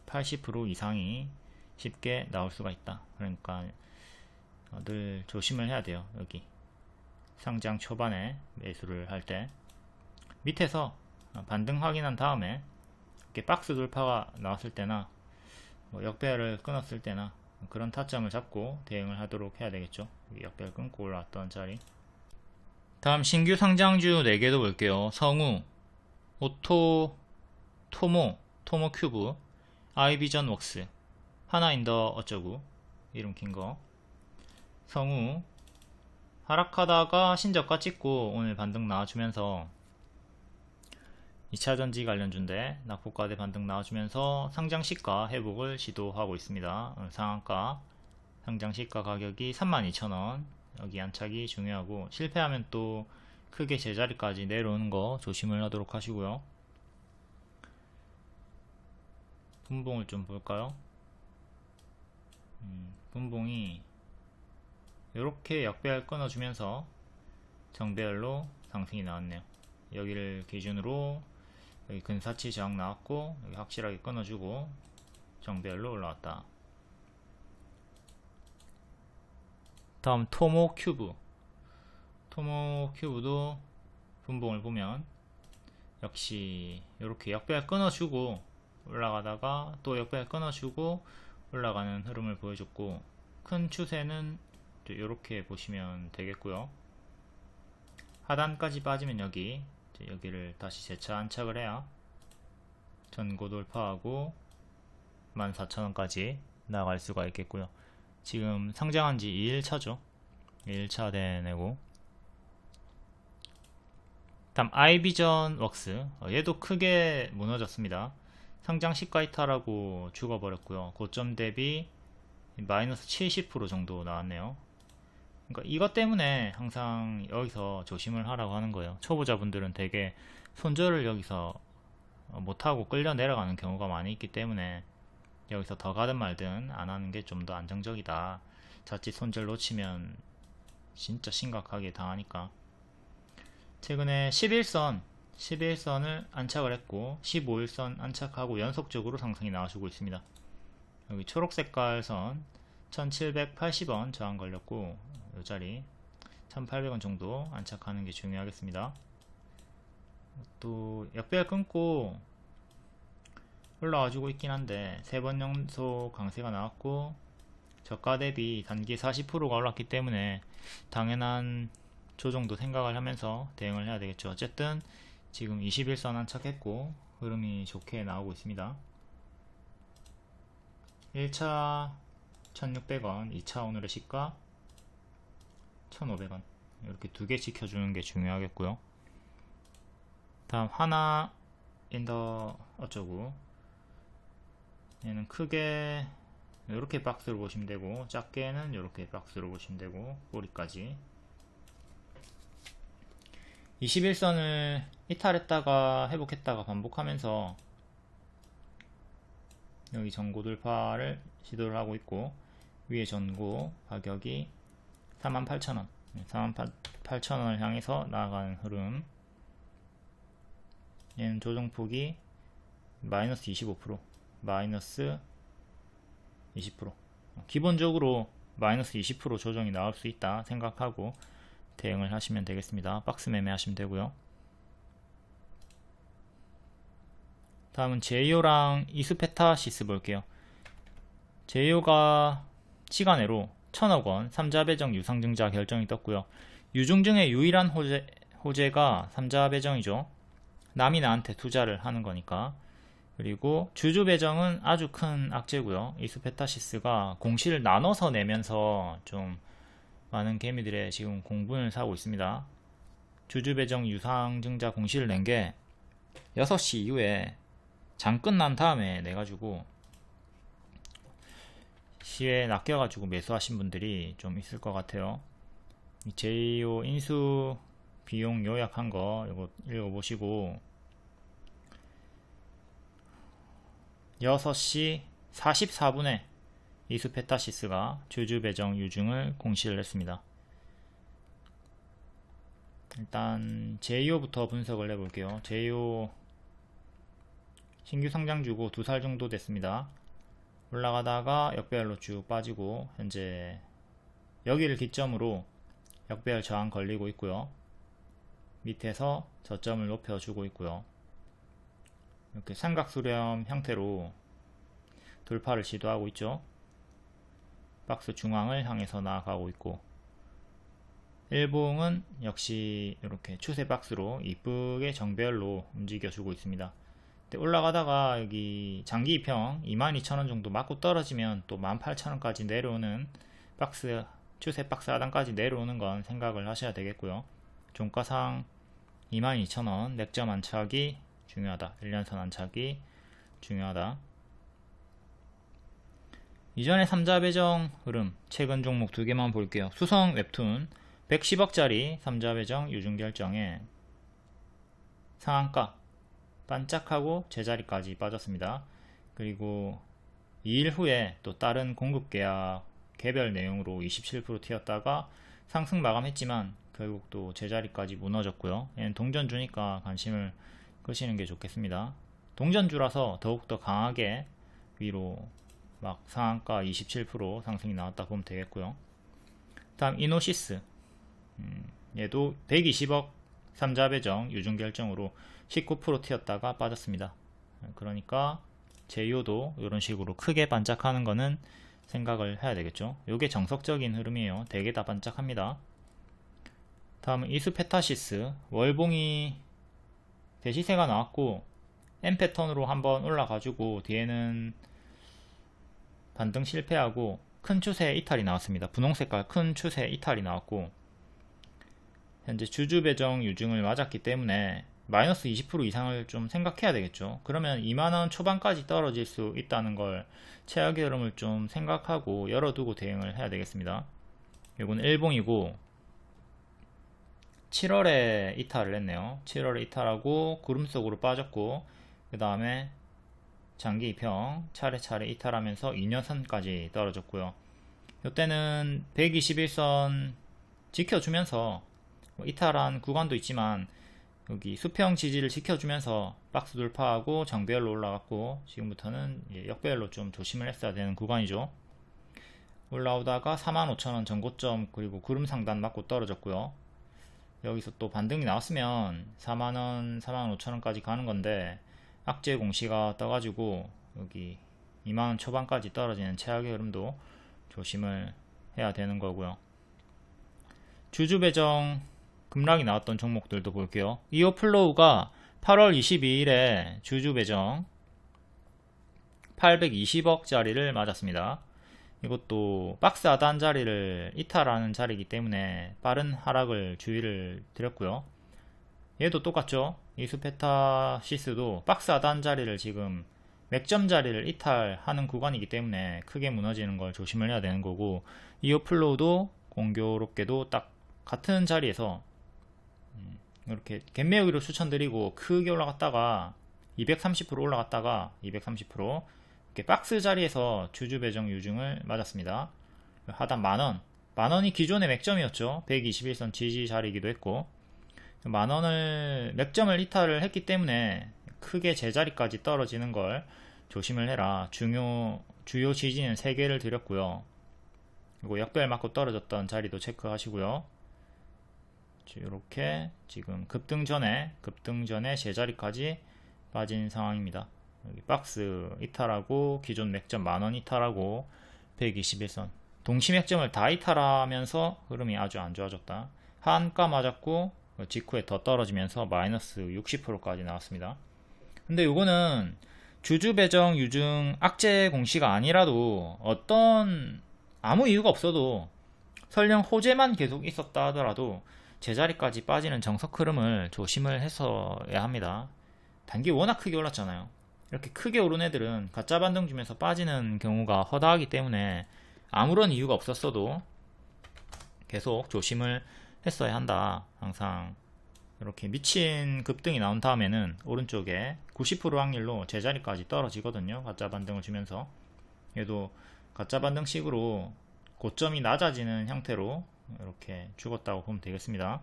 80% 이상이 쉽게 나올 수가 있다. 그러니까 늘 조심을 해야 돼요. 여기 상장 초반에 매수를 할 때 밑에서 반등 확인한 다음에 이렇게 박스 돌파가 나왔을 때나 뭐 역배열을 끊었을 때나 그런 타점을 잡고 대응을 하도록 해야 되겠죠. 역배열 끊고 올라왔던 자리. 다음 신규 상장주 4개도 볼게요. 성우, 토모 큐브, 아이비전 웍스, 하나인더 어쩌구, 이름 긴거. 성우 하락하다가 신저가 찍고 오늘 반등 나와주면서 2차전지 관련주인데 낙폭과대 반등 나와주면서 상장시가 회복을 시도하고 있습니다. 상한가 상장시가 가격이 32,000원, 여기 안착이 중요하고 실패하면 또 크게 제자리까지 내려오는 거 조심을 하도록 하시고요. 분봉을 좀 볼까요? 분봉이 이렇게 역배열 끊어주면서 정배열로 상승이 나왔네요. 여기를 기준으로 여기 근사치 저항 나왔고, 여기 확실하게 끊어주고 정배열로 올라왔다. 다음 토모 큐브도 분봉을 보면 역시 이렇게 역배열 끊어주고 올라가다가 또 역배열 끊어주고 올라가는 흐름을 보여줬고, 큰 추세는 이렇게 보시면 되겠고요. 하단까지 빠지면 여기를 다시 재차 안착을 해야 전고 돌파하고 14,000원까지 나갈 수가 있겠고요. 지금 상장한 지 2일차죠. 2일차 되내고. 다음 아이비전 웍스, 얘도 크게 무너졌습니다. 상장 시가 이탈하고 죽어버렸고요. 고점 대비 마이너스 70% 정도 나왔네요. 그러니까 이것 때문에 항상 여기서 조심을 하라고 하는 거예요. 초보자분들은 되게 손절을 여기서 못하고 끌려 내려가는 경우가 많이 있기 때문에 여기서 더 가든 말든 안 하는 게 좀 더 안정적이다. 자칫 손절 놓치면 진짜 심각하게 당하니까. 최근에 11선을 안착을 했고 15일선 안착하고 연속적으로 상승이 나와주고 있습니다. 여기 초록색깔 선 1780원 저항 걸렸고 이 자리 1800원 정도 안착하는 게 중요하겠습니다. 또 역배열 끊고 올라와주고 있긴 한데 3번 연속 강세가 나왔고 저가 대비 단기 40%가 올랐기 때문에 당연한 조정도 생각을 하면서 대응을 해야 되겠죠. 어쨌든 지금 21선 안착했고 흐름이 좋게 나오고 있습니다. 1차 1600원, 2차 오늘의 시가 1500원 이렇게 두 개 지켜주는 게 중요하겠고요. 다음 하나 인더 어쩌고 얘는 크게 이렇게 박스로 보시면 되고 작게는 이렇게 박스로 보시면 되고 꼬리까지 21선을 이탈했다가 회복했다가 반복하면서 여기 전고 돌파를 시도를 하고 있고 위에 전고 가격이 48,000원 48,000원을 향해서 나아가는 흐름. 얘는 조정폭이 마이너스 25% 마이너스 20% 기본적으로 마이너스 20% 조정이 나올 수 있다 생각하고 대응을 하시면 되겠습니다. 박스 매매 하시면 되고요. 다음은 제이오랑 이스페타시스 볼게요. 제이오가 시간외로 1000억원 3자 배정 유상증자 결정이 떴고요. 유중 중에 유일한 호재가 3자 배정이죠. 남이 나한테 투자를 하는 거니까. 그리고 주주 배정은 아주 큰 악재고요. 이스페타시스가 공시를 나눠서 내면서 좀 많은 개미들의 지금 공분을 사고 있습니다. 주주 배정 유상증자 공시를 낸 게 6시 이후에 장 끝난 다음에 내가지고 시에 낚여가지고 매수하신 분들이 좀 있을 것 같아요. 제이오 인수 비용 요약한 거 이거 읽어보시고 6시 44분에 이스페타시스가 주주 배정 유증을 공시를 했습니다. 일단 제이오부터 분석을 해볼게요. 제이오 신규 상장주고 2살 정도 됐습니다. 올라가다가 역배열로 쭉 빠지고 현재 여기를 기점으로 역배열 저항 걸리고 있고요. 밑에서 저점을 높여주고 있고요. 이렇게 삼각수렴 형태로 돌파를 시도하고 있죠. 박스 중앙을 향해서 나아가고 있고 일봉은 역시 이렇게 추세 박스로 이쁘게 정배열로 움직여주고 있습니다. 올라가다가 여기 장기 이평 22,000원 정도 맞고 떨어지면 또 18,000원까지 내려오는 박스 추세 박스 하단까지 내려오는 건 생각을 하셔야 되겠고요. 종가상 22,000원 맥점 안착이 중요하다. 1년선 안착이 중요하다. 이전에 3자 배정 흐름 최근 종목 두 개만 볼게요. 수성 웹툰 110억짜리 3자 배정 유증 결정에 상한가 반짝하고 제자리까지 빠졌습니다. 그리고 2일 후에 또 다른 공급 계약 개별 내용으로 27% 튀었다가 상승 마감했지만 결국 또 제자리까지 무너졌고요. 얘는 동전주니까 관심을 끄시는 게 좋겠습니다. 동전주라서 더욱더 강하게 위로 막 상한가 27% 상승이 나왔다 보면 되겠고요. 다음 이노시스 얘도 120억 3자 배정 유증 결정으로 19% 튀었다가 빠졌습니다. 그러니까 제이오도 이런 식으로 크게 반짝하는 거는 생각을 해야 되겠죠. 이게 정석적인 흐름이에요. 되게 다 반짝합니다. 다음은 이스페타시스 월봉이 대시세가 나왔고 M 패턴으로 한번 올라가지고 뒤에는 반등 실패하고 큰 추세 이탈이 나왔습니다. 분홍색깔 큰 추세 이탈이 나왔고 현재 주주 배정 유증을 맞았기 때문에 마이너스 20% 이상을 좀 생각해야 되겠죠. 그러면 2만원 초반까지 떨어질 수 있다는 걸 최악의 흐름을 좀 생각하고 열어두고 대응을 해야 되겠습니다. 이건 일봉이고 7월에 이탈을 했네요. 7월에 이탈하고 구름 속으로 빠졌고, 그 다음에 장기 이평 차례차례 이탈하면서 2년선까지 떨어졌고요. 이때는 121선 지켜주면서 이탈한 구간도 있지만 여기 수평 지지를 지켜주면서 박스 돌파하고 장배열로 올라갔고, 지금부터는 역배열로 좀 조심을 했어야 되는 구간이죠. 올라오다가 45,000원 전고점 그리고 구름 상단 맞고 떨어졌고요. 여기서 또 반등이 나왔으면 4만원, 45,000원까지 가는 건데 악재 공시가 떠가지고 여기 2만원 초반까지 떨어지는 최악의 흐름도 조심을 해야 되는 거고요. 주주 배정 급락이 나왔던 종목들도 볼게요. 이오플로우가 8월 22일에 주주 배정 820억짜리를 맞았습니다. 이것도 박스 하단 자리를 이탈하는 자리이기 때문에 빠른 하락을 주의를 드렸고요. 얘도 똑같죠. 이수페타시스도 박스 하단 자리를 지금 맥점 자리를 이탈하는 구간이기 때문에 크게 무너지는 걸 조심을 해야 되는 거고, 이오플로우도 공교롭게도 딱 같은 자리에서 이렇게 갭매우기로 추천드리고 크게 올라갔다가 230% 올라갔다가 230% 이렇게 박스 자리에서 주주 배정 유증을 맞았습니다. 하단 만원이 기존의 맥점이었죠. 121선 지지 자리이기도 했고, 만원을 맥점을 이탈을 했기 때문에 크게 제자리까지 떨어지는 걸 조심을 해라. 주요 지지는 3개를 드렸고요. 그리고 역배열 맞고 떨어졌던 자리도 체크하시고요. 이렇게 지금 급등 전에 제자리까지 빠진 상황입니다. 여기 박스 이탈하고 기존 맥점 만원 이탈하고 121선 동시 맥점을 다 이탈하면서 흐름이 아주 안 좋아졌다. 한가 맞았고 직후에 더 떨어지면서 마이너스 60%까지 나왔습니다. 근데 요거는 주주 배정 유증 악재 공시가 아니라도 아무 이유가 없어도 설령 호재만 계속 있었다 하더라도 제자리까지 빠지는 정석 흐름을 조심을 했어야 합니다. 단기 워낙 크게 올랐잖아요. 이렇게 크게 오른 애들은 가짜 반등 주면서 빠지는 경우가 허다하기 때문에 아무런 이유가 없었어도 계속 조심을 했어야 한다. 항상 이렇게 미친 급등이 나온 다음에는 오른쪽에 90% 확률로 제자리까지 떨어지거든요. 가짜 반등을 주면서. 얘도 가짜 반등식으로 고점이 낮아지는 형태로 이렇게 죽었다고 보면 되겠습니다.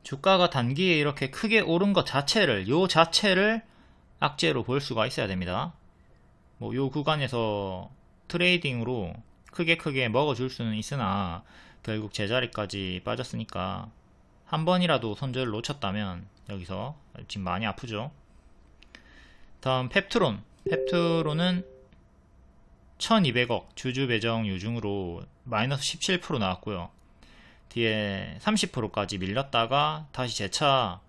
주가가 단기에 이렇게 크게 오른 것 자체를 악재로 볼 수가 있어야 됩니다. 요 구간에서 트레이딩으로 크게 먹어줄 수는 있으나 결국 제자리까지 빠졌으니까 한 번이라도 손절을 놓쳤다면 여기서 지금 많이 아프죠. 다음 펩트론은 1200억 주주 배정 유증으로 마이너스 17% 나왔고요. 뒤에 30%까지 밀렸다가 다시 재차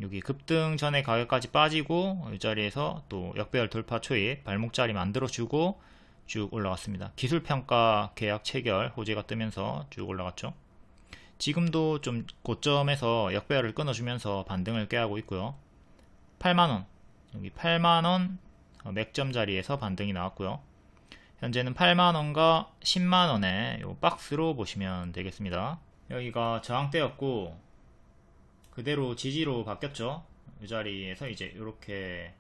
여기 급등 전에 가격까지 빠지고 이 자리에서 또 역배열 돌파 초입 발목자리 만들어주고 쭉 올라갔습니다. 기술평가 계약 체결 호재가 뜨면서 쭉 올라갔죠. 지금도 좀 고점에서 역배열을 끊어주면서 반등을 꾀하고 있고요. 8만원 여기 8만원 맥점 자리에서 반등이 나왔고요. 현재는 8만원과 10만원의 요 박스로 보시면 되겠습니다. 여기가 저항대였고 그대로 지지로 바뀌었죠. 이 자리에서 이제 이렇게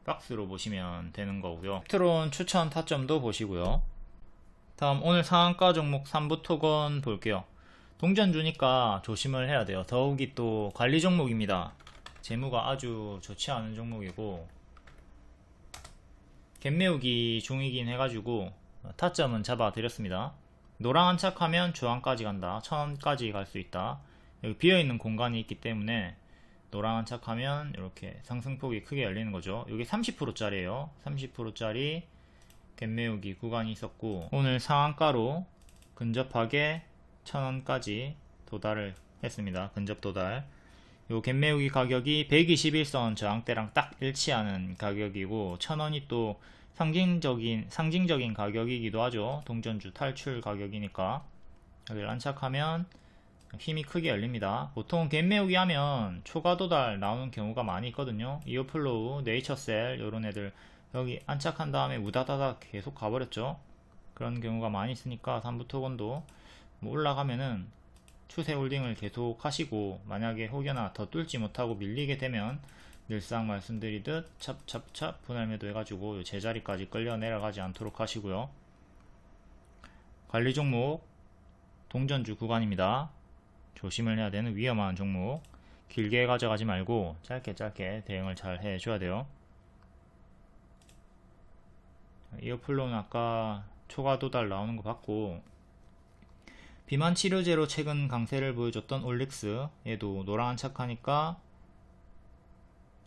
박스로 보시면 되는 거고요. 펩트론 추천 타점도 보시고요. 다음 오늘 상한가 종목 3부 토건 볼게요. 동전주니까 조심을 해야 돼요. 더욱이 또 관리 종목입니다. 재무가 아주 좋지 않은 종목이고 갭매우기 중이긴 해가지고 타점은 잡아 드렸습니다. 노랑 안착하면 주황까지 간다. 1000원까지 갈 수 있다. 여기 비어있는 공간이 있기 때문에 노랑 안착하면 이렇게 상승폭이 크게 열리는 거죠. 여기 30%짜리에요 30%짜리 갭매우기 구간이 있었고 오늘 상한가로 근접하게 1000원까지 도달을 했습니다. 근접 도달. 요 갭매우기 가격이 121선 저항대랑 딱 일치하는 가격이고 1000원이 또 상징적인 가격이기도 하죠. 동전주 탈출 가격이니까 여기를 안착하면 힘이 크게 열립니다. 보통 갭매우기 하면 초과 도달 나오는 경우가 많이 있거든요. 이오플로우, 네이처셀 요런 애들 여기 안착한 다음에 우다다다 계속 가버렸죠. 그런 경우가 많이 있으니까 3부 토건도 뭐 올라가면은 추세 홀딩을 계속 하시고, 만약에 혹여나 더 뚫지 못하고 밀리게 되면 늘상 말씀드리듯 찹찹찹 분할 매도 해가지고 제자리까지 끌려 내려가지 않도록 하시고요. 관리 종목 동전주 구간입니다. 조심을 해야 되는 위험한 종목, 길게 가져가지 말고 짧게 대응을 잘 해줘야 돼요. 이어플로우는 아까 초과 도달 나오는 거 봤고, 비만 치료제로 최근 강세를 보여줬던 올릭스, 얘도 노랑 안착하니까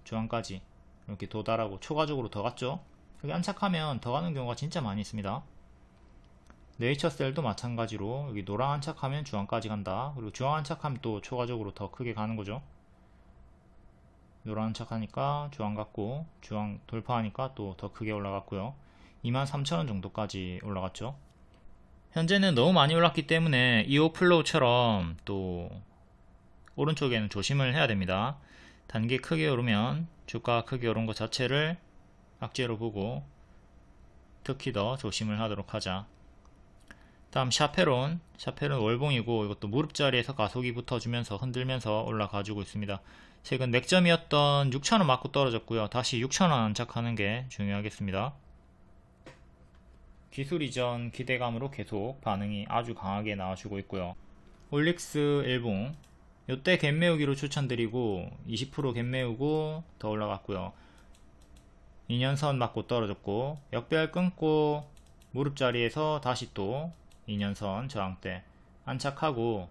중앙까지 이렇게 도달하고 초과적으로 더 갔죠. 여기 안착하면 더 가는 경우가 진짜 많이 있습니다. 네이처셀도 마찬가지로 여기 노랑 안착하면 중앙까지 간다. 그리고 중앙 안착하면 또 초과적으로 더 크게 가는 거죠. 노랑 안착하니까 중앙 갔고, 중앙 돌파하니까 또 더 크게 올라갔고요. 23,000원 정도까지 올라갔죠. 현재는 너무 많이 올랐기 때문에 이오플로우처럼 또 오른쪽에는 조심을 해야 됩니다. 단기 크게 오르면 주가가 크게 오른 것 자체를 악재로 보고 특히 더 조심을 하도록 하자. 다음 샤페론 월봉이고, 이것도 무릎자리에서 가속이 붙어주면서 흔들면서 올라가주고 있습니다. 최근 맥점이었던 6,000원 맞고 떨어졌고요. 다시 6,000원 안착하는 게 중요하겠습니다. 기술 이전 기대감으로 계속 반응이 아주 강하게 나와주고 있고요. 올릭스 일봉 요때 갭 메우기로 추천드리고 20% 갭 메우고 더 올라갔고요. 2년선 맞고 떨어졌고, 역배열 끊고 무릎 자리에서 다시 또 2년선 저항대 안착하고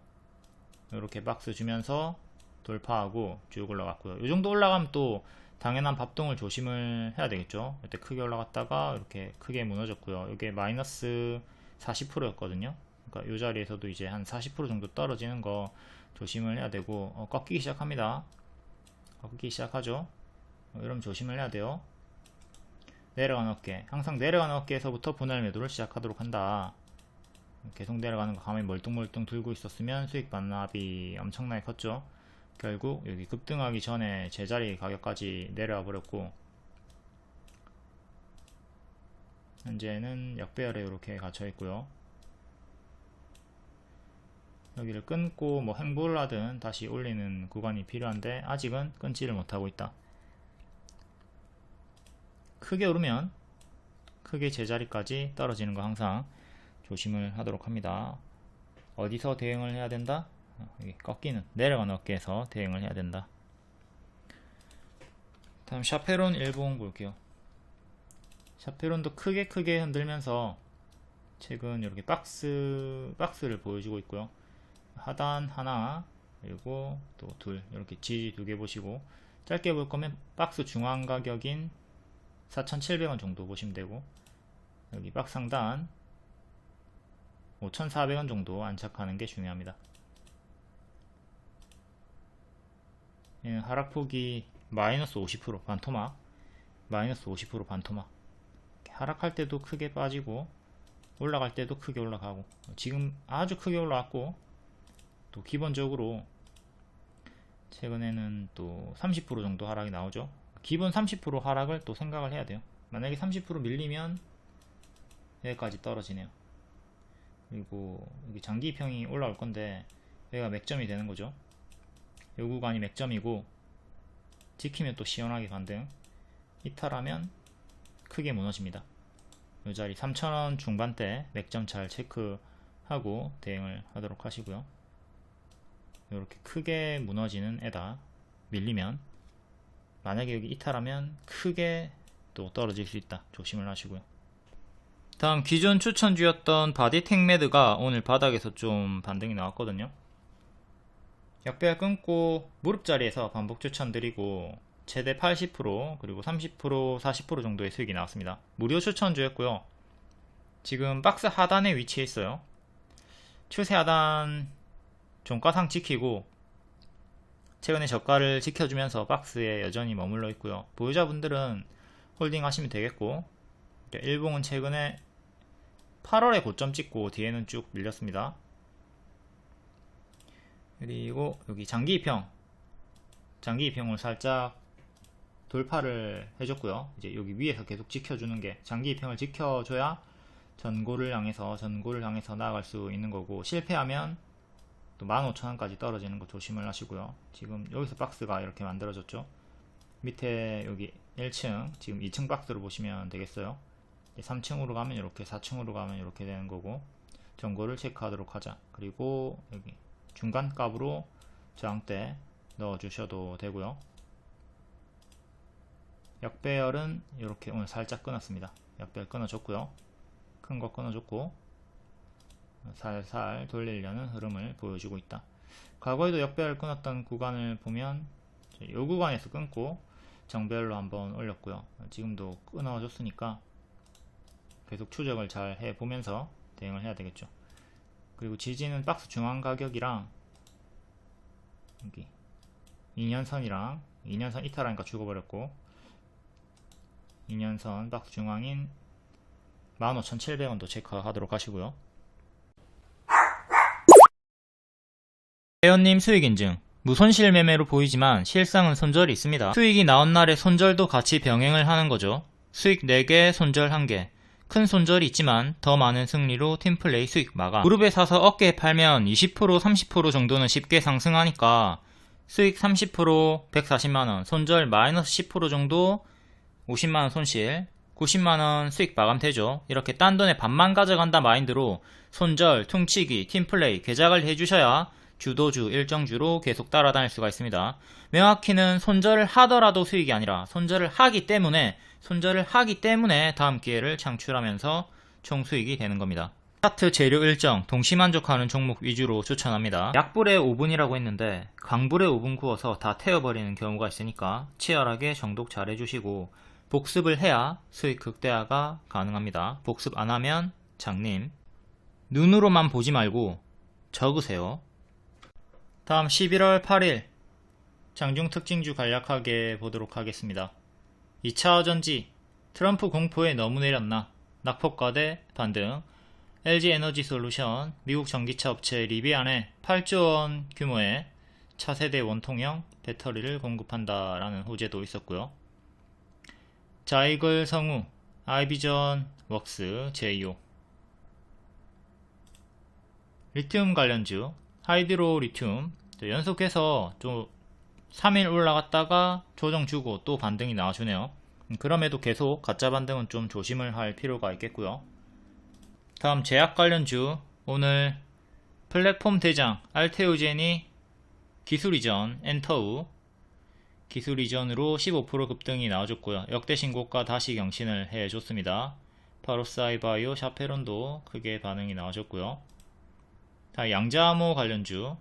이렇게 박스 주면서 돌파하고 쭉 올라갔고요. 이 정도 올라가면 또 당연한 bab동을 조심을 해야 되겠죠. 이때 크게 올라갔다가 이렇게 크게 무너졌고요. 이게 마이너스 40%였거든요. 그러니까 이 자리에서도 이제 한 40% 정도 떨어지는 거 조심을 해야 되고, 꺾이기 시작합니다. 꺾이기 시작하죠. 이러면 조심을 해야 돼요. 내려가는 어깨, 항상 내려가는 어깨에서부터 분할 매도를 시작하도록 한다. 계속 내려가는 거 가만히 멀뚱멀뚱 들고 있었으면 수익 반납이 엄청나게 컸죠. 결국 여기 급등하기 전에 제자리 가격까지 내려와 버렸고, 현재는 역배열에 이렇게 갇혀 있고요. 여기를 끊고 뭐 행보를 하든 다시 올리는 구간이 필요한데 아직은 끊지를 못하고 있다. 크게 오르면 크게 제자리까지 떨어지는 거 항상 조심을 하도록 합니다. 어디서 대응을 해야 된다? 여기 꺾이는 내려가는 어깨에서 대응을 해야 된다. 다음 샤페론 일봉 볼게요. 샤페론도 크게 흔들면서 최근 이렇게 박스를 보여주고 있고요. 하단 하나, 그리고 또 둘, 이렇게 지지 두 개 보시고, 짧게 볼 거면 박스 중앙 가격인 4,700원 정도 보시면 되고, 여기 박스 상단 5,400원 정도 안착하는 게 중요합니다. 하락폭이 마이너스 50% 반토막, 마이너스 50% 반토막. 하락할 때도 크게 빠지고 올라갈 때도 크게 올라가고, 지금 아주 크게 올라왔고, 또 기본적으로 최근에는 또 30% 정도 하락이 나오죠. 기본 30% 하락을 또 생각을 해야 돼요. 만약에 30% 밀리면 여기까지 떨어지네요. 그리고 여기 장기평이 올라올 건데 여기가 맥점이 되는 거죠. 요 구간이 맥점이고, 지키면 또 시원하게 반등, 이탈하면 크게 무너집니다. 요 자리 3,000원 중반대 맥점 잘 체크하고 대응을 하도록 하시고요. 이렇게 크게 무너지는 애다. 밀리면, 만약에 여기 이탈하면 크게 또 떨어질 수 있다. 조심을 하시고요. 다음 기존 추천주였던 바디텍매드가 오늘 바닥에서 좀 반등이 나왔거든요. 역배열 끊고 무릎 자리에서 반복 추천드리고 최대 80% 그리고 30% 40% 정도의 수익이 나왔습니다. 무료 추천주였고요. 지금 박스 하단에 위치해 있어요. 추세 하단 종가상 지키고 최근에 저가를 지켜주면서 박스에 여전히 머물러 있고요. 보유자분들은 홀딩 하시면 되겠고, 일봉은 최근에 8월에 고점 찍고 뒤에는 쭉 밀렸습니다. 그리고 여기 장기 입형을 살짝 돌파를 해줬고요. 이제 여기 위에서 계속 지켜주는 게, 장기 입형을 지켜줘야 전고를 향해서 나아갈 수 있는 거고, 실패하면 또 15,000원까지 떨어지는 거 조심을 하시고요. 지금 여기서 박스가 이렇게 만들어졌죠. 밑에 여기 1층, 지금 2층 박스로 보시면 되겠어요. 3층으로 가면 이렇게, 4층으로 가면 이렇게 되는 거고, 전고를 체크하도록 하자. 그리고 여기 중간 값으로 저항대 넣어 주셔도 되고요. 역배열은 이렇게 오늘 살짝 끊었습니다. 역배열 끊어줬고요. 큰 거 끊어줬고, 살살 돌리려는 흐름을 보여주고 있다. 과거에도 역배열 끊었던 구간을 보면 이 구간에서 끊고 정배열로 한번 올렸고요. 지금도 끊어줬으니까 계속 추적을 잘 해보면서 대응을 해야 되겠죠. 그리고 지지는 박스 중앙 가격이랑 여기 2년선이랑 2년선 이탈하니까 죽어버렸고, 2년선 박스 중앙인 15,700원도 체크하도록 하시고요. 회원님 수익 인증. 무손실 매매로 보이지만 실상은 손절이 있습니다. 수익이 나온 날에 손절도 같이 병행을 하는 거죠. 수익 4개, 손절 1개. 큰 손절이 있지만 더 많은 승리로 팀플레이 수익 마감. 무릎에 사서 어깨에 팔면 20% 30% 정도는 쉽게 상승하니까 수익 30% 140만원, 손절 마이너스 10% 정도 50만원 손실, 90만원 수익 마감되죠. 이렇게 딴 돈에 반만 가져간다 마인드로 손절, 퉁치기, 팀플레이, 개작을 해주셔야 주도주, 일정주로 계속 따라다닐 수가 있습니다. 명확히는 손절을 하더라도 수익이 아니라 손절을 하기 때문에 다음 기회를 창출하면서 총 수익이 되는 겁니다. 차트 재료 일정, 동시 만족하는 종목 위주로 추천합니다. 약불에 5분이라고 했는데 강불에 5분 구워서 다 태워버리는 경우가 있으니까 치열하게 정독 잘 해주시고 복습을 해야 수익 극대화가 가능합니다. 복습 안하면 장님, 눈으로만 보지 말고 적으세요. 다음 11월 8일 장중 특징주 간략하게 보도록 하겠습니다. 2차 전지, 트럼프 공포에 너무 내렸나? 낙폭과대 반등. LG에너지솔루션, 미국 전기차 업체 리비안에 8조원 규모의 차세대 원통형 배터리를 공급한다라는 호재도 있었고요. 자이글 성우, 아이비전 웍스, 제이오. 리튬 관련주, 하이드로 리튬, 연속해서 좀 3일 올라갔다가 조정 주고 또 반등이 나와주네요. 그럼에도 계속 가짜 반등은 좀 조심을 할 필요가 있겠고요. 다음 제약 관련주, 오늘 플랫폼 대장 알테오젠이 기술 이전 엔터우 기술 이전으로 15% 급등이 나와줬고요. 역대 신고가 다시 경신을 해줬습니다. 파로사이바이오, 샤페론도 크게 반응이 나와줬고요. 다 양자암호 관련주,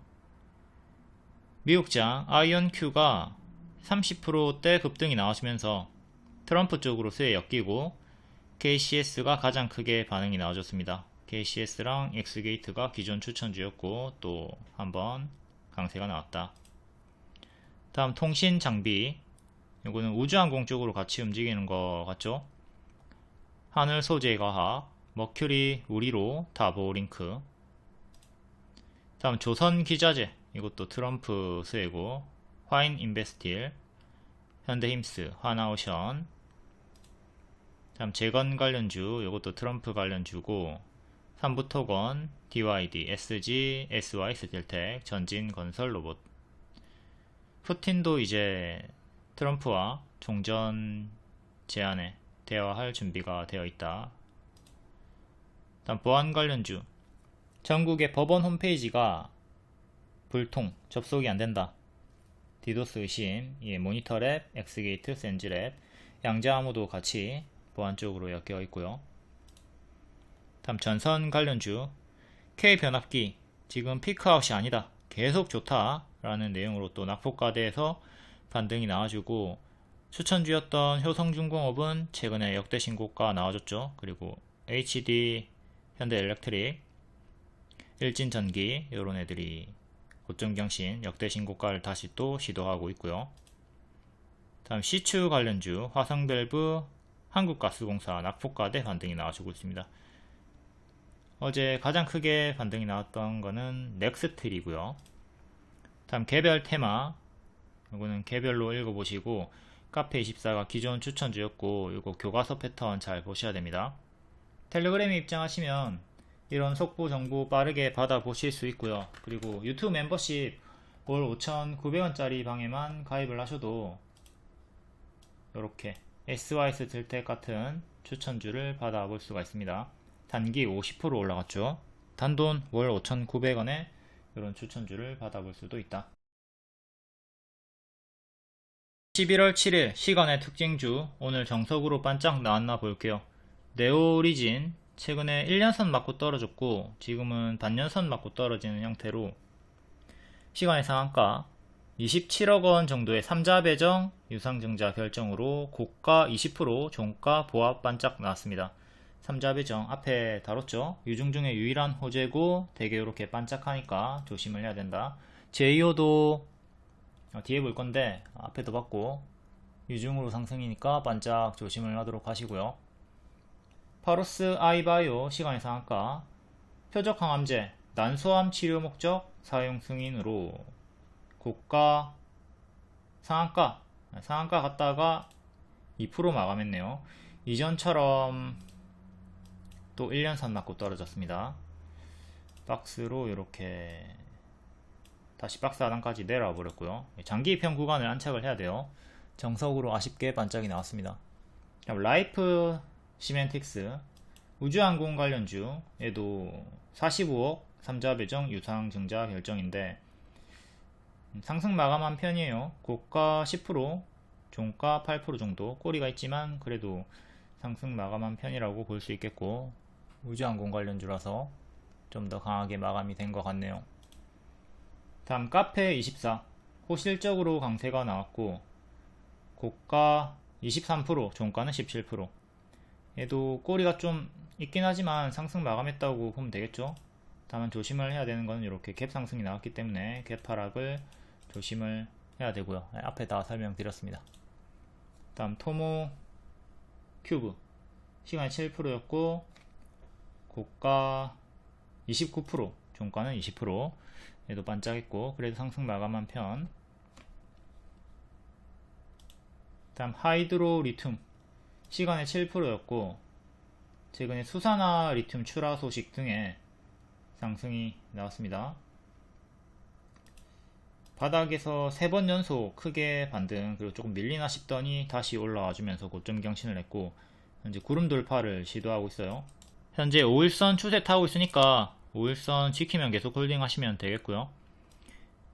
미국장 아이언큐가 30%대 급등이 나와주면서 트럼프 쪽으로 수에 엮이고 KCS가 가장 크게 반응이 나와줬습니다. KCS랑 엑스게이트가 기존 추천주였고 또 한번 강세가 나왔다. 다음 통신 장비, 이거는 우주항공 쪽으로 같이 움직이는 것 같죠? 하늘 소재 과학, 머큐리 우리로 다보링크. 다음 조선 기자재, 이것도 트럼프 수혜고, 화인 인베스틸, 현대힘스, 하나오션. 다음 재건 관련주, 이것도 트럼프 관련주고, 삼부토건, DYD, SG, SY 스틸텍, 전진건설 로봇. 푸틴도 이제 트럼프와 종전 제안에 대화할 준비가 되어 있다. 다음 보안 관련주, 전국의 법원 홈페이지가 불통, 접속이 안된다. 디도스 의심, 모니터랩, 엑스게이트, 센지랩, 양자암호도 같이 보안 쪽으로 엮여 있고요. 다음 전선 관련주, K변압기 지금 피크아웃이 아니다, 계속 좋다 라는 내용으로 또 낙폭과대에서 반등이 나와주고, 추천주였던 효성중공업은 최근에 역대 신고가 나와줬죠. 그리고 HD, 현대엘렉트릭, 일진전기 이런 애들이 고점경신 역대 신고가를 다시 또 시도하고 있고요. 다음 시추 관련주, 화성밸브, 한국가스공사 낙폭과대 반등이 나와주고 있습니다. 어제 가장 크게 반등이 나왔던 거는 넥스트리고요. 다음 개별 테마, 이거는 개별로 읽어보시고 카페24가 기존 추천주였고 이거 교과서 패턴 잘 보셔야 됩니다. 텔레그램에 입장하시면 이런 속보 정보 빠르게 받아보실 수 있고요. 그리고 유튜브 멤버십 월 5,900원짜리 방에만 가입을 하셔도 이렇게 SYS 들텍 같은 추천주를 받아볼 수가 있습니다. 단기 50% 올라갔죠. 단돈 월 5,900원에 이런 추천주를 받아볼 수도 있다. 11월 7일 시간의 특징주, 오늘 정석으로 반짝 나왔나 볼게요. 네오리진 최근에 1년선 맞고 떨어졌고 지금은 반년선 맞고 떨어지는 형태로 시간의 상한가 27억원 정도의 3자 배정 유상증자 결정으로 고가 20% 종가 보합 반짝 나왔습니다. 3자 배정 앞에 다뤘죠. 유중 중에 유일한 호재고 되게 이렇게 반짝하니까 조심을 해야 된다. 제이오도 뒤에 볼 건데 앞에도 봤고 유중으로 상승이니까 반짝 조심을 하도록 하시고요. 파로스 아이바이오 시간의 상한가 표적 항암제 난소암 치료 목적 사용 승인으로 고가 상한가 갔다가 2% 마감했네요. 이전처럼 또 1년선 맞고 떨어졌습니다. 박스로 이렇게 다시 박스 하단까지 내려와 버렸고요. 장기 입형 구간을 안착을 해야 돼요. 정석으로 아쉽게 반짝이 나왔습니다. 라이프 시멘틱스 우주항공 관련주에도 45억 3자 배정 유상 증자 결정인데 상승 마감한 편이에요. 고가 10% 종가 8% 정도 꼬리가 있지만 그래도 상승 마감한 편이라고 볼 수 있겠고 우주항공 관련주라서 좀 더 강하게 마감이 된 것 같네요. 다음 카페24 호실적으로 강세가 나왔고 고가 23% 종가는 17%. 얘도 꼬리가 좀 있긴 하지만 상승 마감했다고 보면 되겠죠. 다만 조심을 해야 되는 건 이렇게 갭 상승이 나왔기 때문에 갭 하락을 조심을 해야 되고요. 앞에 다 설명드렸습니다. 다음 토모 큐브 시간이 7%였고 고가 29% 종가는 20%. 얘도 반짝했고 그래도 상승 마감한 편. 다음 하이드로 리튬 시간에 7%였고 최근에 수산화 리튬 출하 소식 등에 상승이 나왔습니다. 바닥에서 3번 연속 크게 반등 그리고 조금 밀리나 싶더니 다시 올라와 주면서 고점 경신을 했고 현재 구름 돌파를 시도하고 있어요. 현재 5일선 추세 타고 있으니까 5일선 지키면 계속 홀딩 하시면 되겠고요.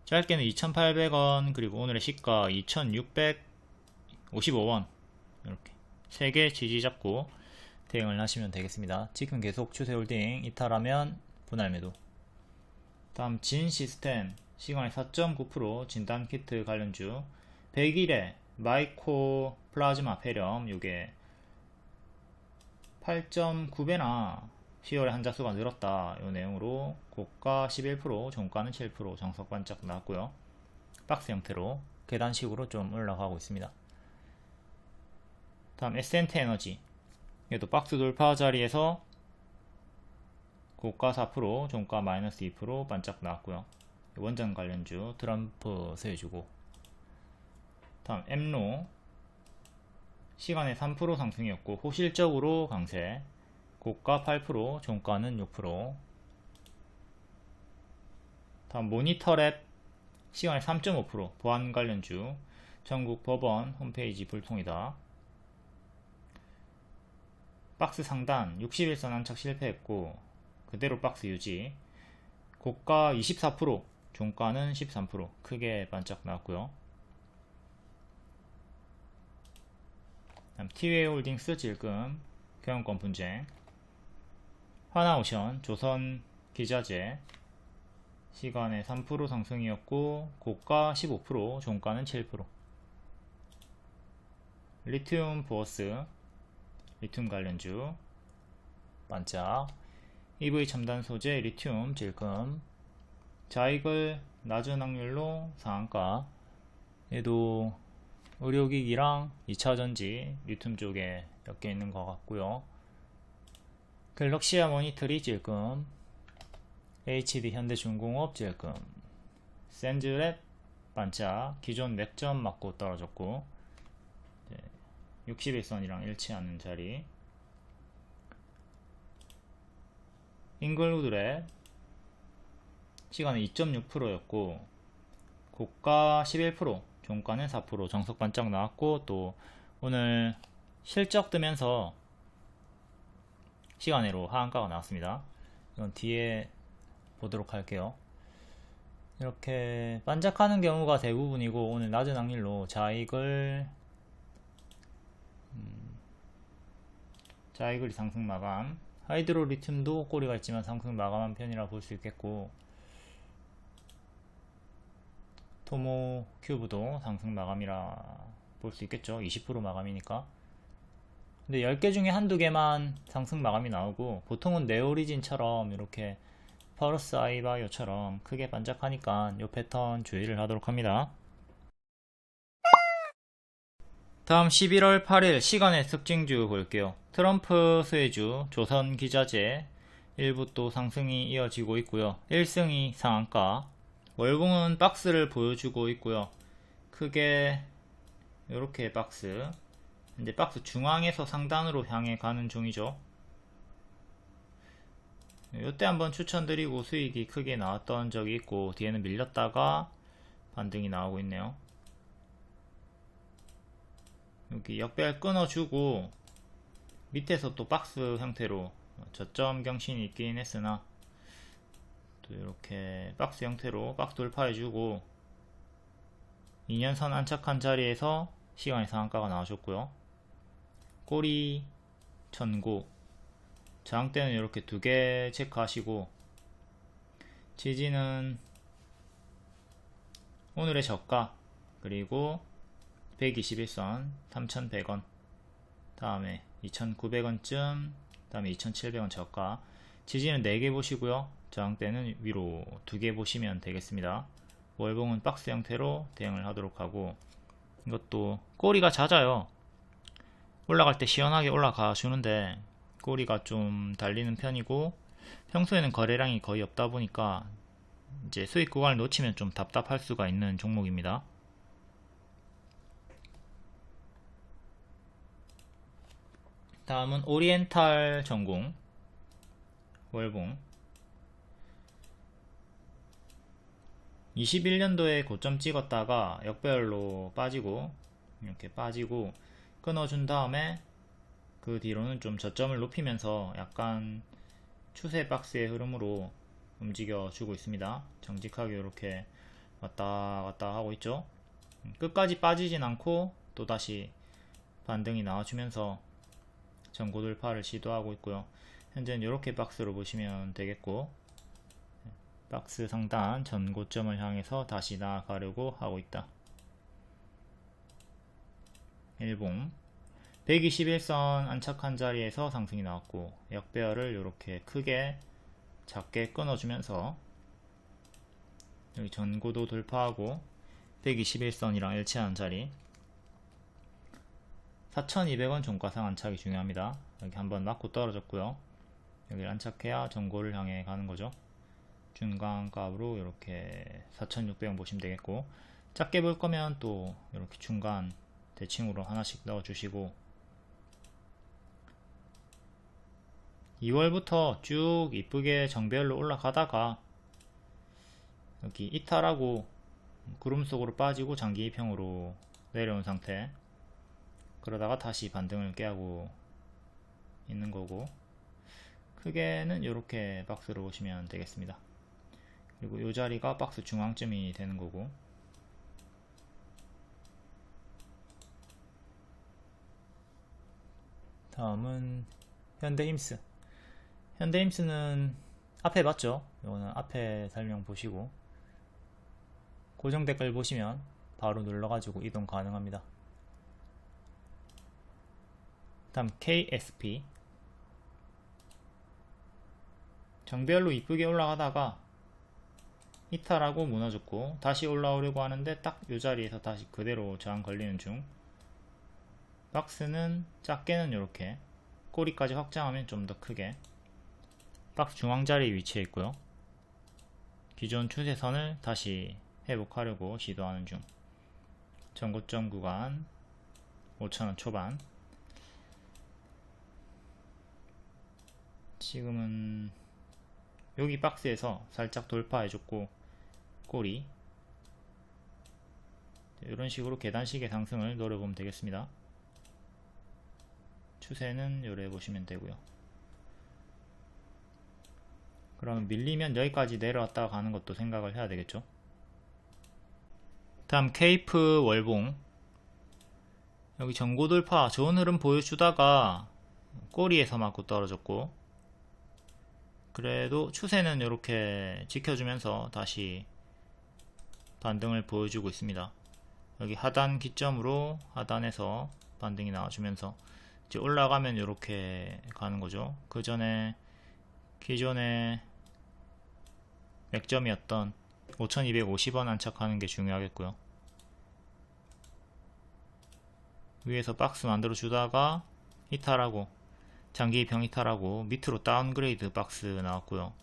짧게는 2,800원 그리고 오늘의 시가 2,655원 이렇게 3개 지지 잡고 대응을 하시면 되겠습니다. 지금 계속 추세 홀딩, 이탈하면 분할 매도. 다음 진 시스템 시간에 4.9% 진단키트 관련주 100일에 마이코 플라즈마 폐렴 요게 8.9배나 10월에 환자수가 늘었다 이 내용으로 고가 11% 종가는 7% 정석 반짝 나왔고요. 박스 형태로 계단식으로 좀 올라가고 있습니다. 다음 에센트 에너지 얘도 박스 돌파 자리에서 고가 4% 종가 마이너스 2% 반짝 나왔고요. 원전 관련주 트럼프 세주고. 다음 엠로 시간에 3% 상승이었고 호실적으로 강세 고가 8% 종가는 6%. 다음 모니터랩 시간에 3.5% 보안 관련주 전국 법원 홈페이지 불통이다. 박스 상단 60일선 안착 실패했고 그대로 박스 유지 고가 24% 종가는 13% 크게 반짝 나왔고요. 티웨이홀딩스 질금 경영권 분쟁 하나오션 조선기자재 시간에 3% 상승이었고 고가 15% 종가는 7%. 리튬 보어스 리튬 관련주 반짝 EV 첨단 소재 리튬 질금 자익을 낮은 확률로 상한가. 얘도 의료기기랑 2차전지 리튬 쪽에 엮여 있는 것 같고요. 갤럭시아 모니터리 질금 HD 현대중공업 질금 센즈랩 반짝 기존 맥점 맞고 떨어졌고 60일선이랑 일치하는 자리. 잉글우드랩 시간은 2.6%였고 고가 11%, 종가는 4%, 정석 반짝 나왔고, 또 오늘 실적 뜨면서 시간외로 하한가가 나왔습니다. 이건 뒤에 보도록 할게요. 이렇게 반짝하는 경우가 대부분이고, 오늘 낮은 확률로 자이글이 상승 마감, 하이드로 리튬도 꼬리가 있지만 상승 마감한 편이라 볼 수 있겠고, 토모 큐브도 상승 마감이라 볼 수 있겠죠. 20% 마감이니까. 근데 10개 중에 한두 개만 상승 마감이 나오고, 보통은 네오리진처럼 이렇게 파워러스 아이바이오처럼 크게 반짝하니까 이 패턴 주의를 하도록 합니다. 다음 11월 8일 시간의 특징주 볼게요. 트럼프 수혜주, 조선기자재 일부 또 상승이 이어지고 있고요. 1승이 상한가, 월봉은 박스를 보여주고 있고요. 크게 이렇게 박스, 이제 박스 중앙에서 상단으로 향해 가는 중이죠. 이때 한번 추천드리고 수익이 크게 나왔던 적이 있고, 뒤에는 밀렸다가 반등이 나오고 있네요. 여기 역배열 끊어주고 밑에서 또 박스 형태로 저점 경신이 있긴 했으나, 또 이렇게 박스 형태로 박스 돌파해주고 2년선 안착한 자리에서 시간의 상한가가 나와줬고요. 꼬리 전고 저항대는 이렇게 두 개 체크하시고, 지지는 오늘의 저가, 그리고 121선 3,100원, 다음에 2,900원쯤, 다음에 2,700원 저가. 지지는 4개 보시고요. 저항대는 위로 2개 보시면 되겠습니다. 월봉은 박스 형태로 대응을 하도록 하고, 이것도 꼬리가 잦아요. 올라갈 때 시원하게 올라가 주는데 꼬리가 좀 달리는 편이고, 평소에는 거래량이 거의 없다 보니까 이제 수익 구간을 놓치면 좀 답답할 수가 있는 종목입니다. 다음은 오리엔탈 전공 월봉. 21년도에 고점 찍었다가 역배열로 빠지고, 이렇게 빠지고 끊어준 다음에 그 뒤로는 좀 저점을 높이면서 약간 추세 박스의 흐름으로 움직여 주고 있습니다. 정직하게 이렇게 왔다 갔다 하고 있죠. 끝까지 빠지진 않고 또다시 반등이 나와주면서 전고 돌파를 시도하고 있고요. 현재는 이렇게 박스로 보시면 되겠고, 박스 상단 전고점을 향해서 다시 나아가려고 하고 있다. 일봉 121선 안착한 자리에서 상승이 나왔고, 역배열을 이렇게 크게 작게 끊어주면서 여기 전고도 돌파하고 121선이랑 일치하는 자리, 4,200원 종가상 안착이 중요합니다. 여기 한번 맞고 떨어졌고요. 여기를 안착해야 전고를 향해 가는 거죠. 중간값으로 이렇게 4,600원 보시면 되겠고, 작게 볼 거면 또 이렇게 중간 대칭으로 하나씩 넣어 주시고, 2월부터 쭉 이쁘게 정배열로 올라가다가 여기 이탈하고 구름 속으로 빠지고 장기 이평으로 내려온 상태, 그러다가 다시 반등을 깨하고 있는 거고, 크게는 이렇게 박스로 보시면 되겠습니다. 그리고 이 자리가 박스 중앙점이 되는 거고, 다음은 현대힘스. 현대힘스는 앞에 봤죠? 이거는 앞에 설명 보시고 고정 댓글 보시면 바로 눌러가지고 이동 가능합니다. 다음 KSP. 정배열로 이쁘게 올라가다가 이탈하고 무너졌고 다시 올라오려고 하는데 딱 이 자리에서 다시 그대로 저항 걸리는 중. 박스는 작게는 이렇게, 꼬리까지 확장하면 좀 더 크게 박스 중앙 자리에 위치해 있고요. 기존 추세선을 다시 회복하려고 시도하는 중. 전고점 구간 5,000원 초반. 지금은 여기 박스에서 살짝 돌파해줬고 꼬리 이런 식으로 계단식의 상승을 노려보면 되겠습니다. 추세는 요래 보시면 되고요. 그럼 밀리면 여기까지 내려왔다가 가는 것도 생각을 해야 되겠죠. 다음 케이프 월봉, 여기 전고 돌파 좋은 흐름 보여주다가 꼬리에서 맞고 떨어졌고, 그래도 추세는 이렇게 지켜주면서 다시 반등을 보여주고 있습니다. 여기 하단 기점으로 하단에서 반등이 나와주면서 이제 올라가면 이렇게 가는 거죠. 그 전에 기존의 맥점이었던 5250원 안착하는 게 중요하겠고요. 위에서 박스 만들어 주다가 이탈하고 장기 병이탈하고 밑으로 다운그레이드 박스 나왔고요.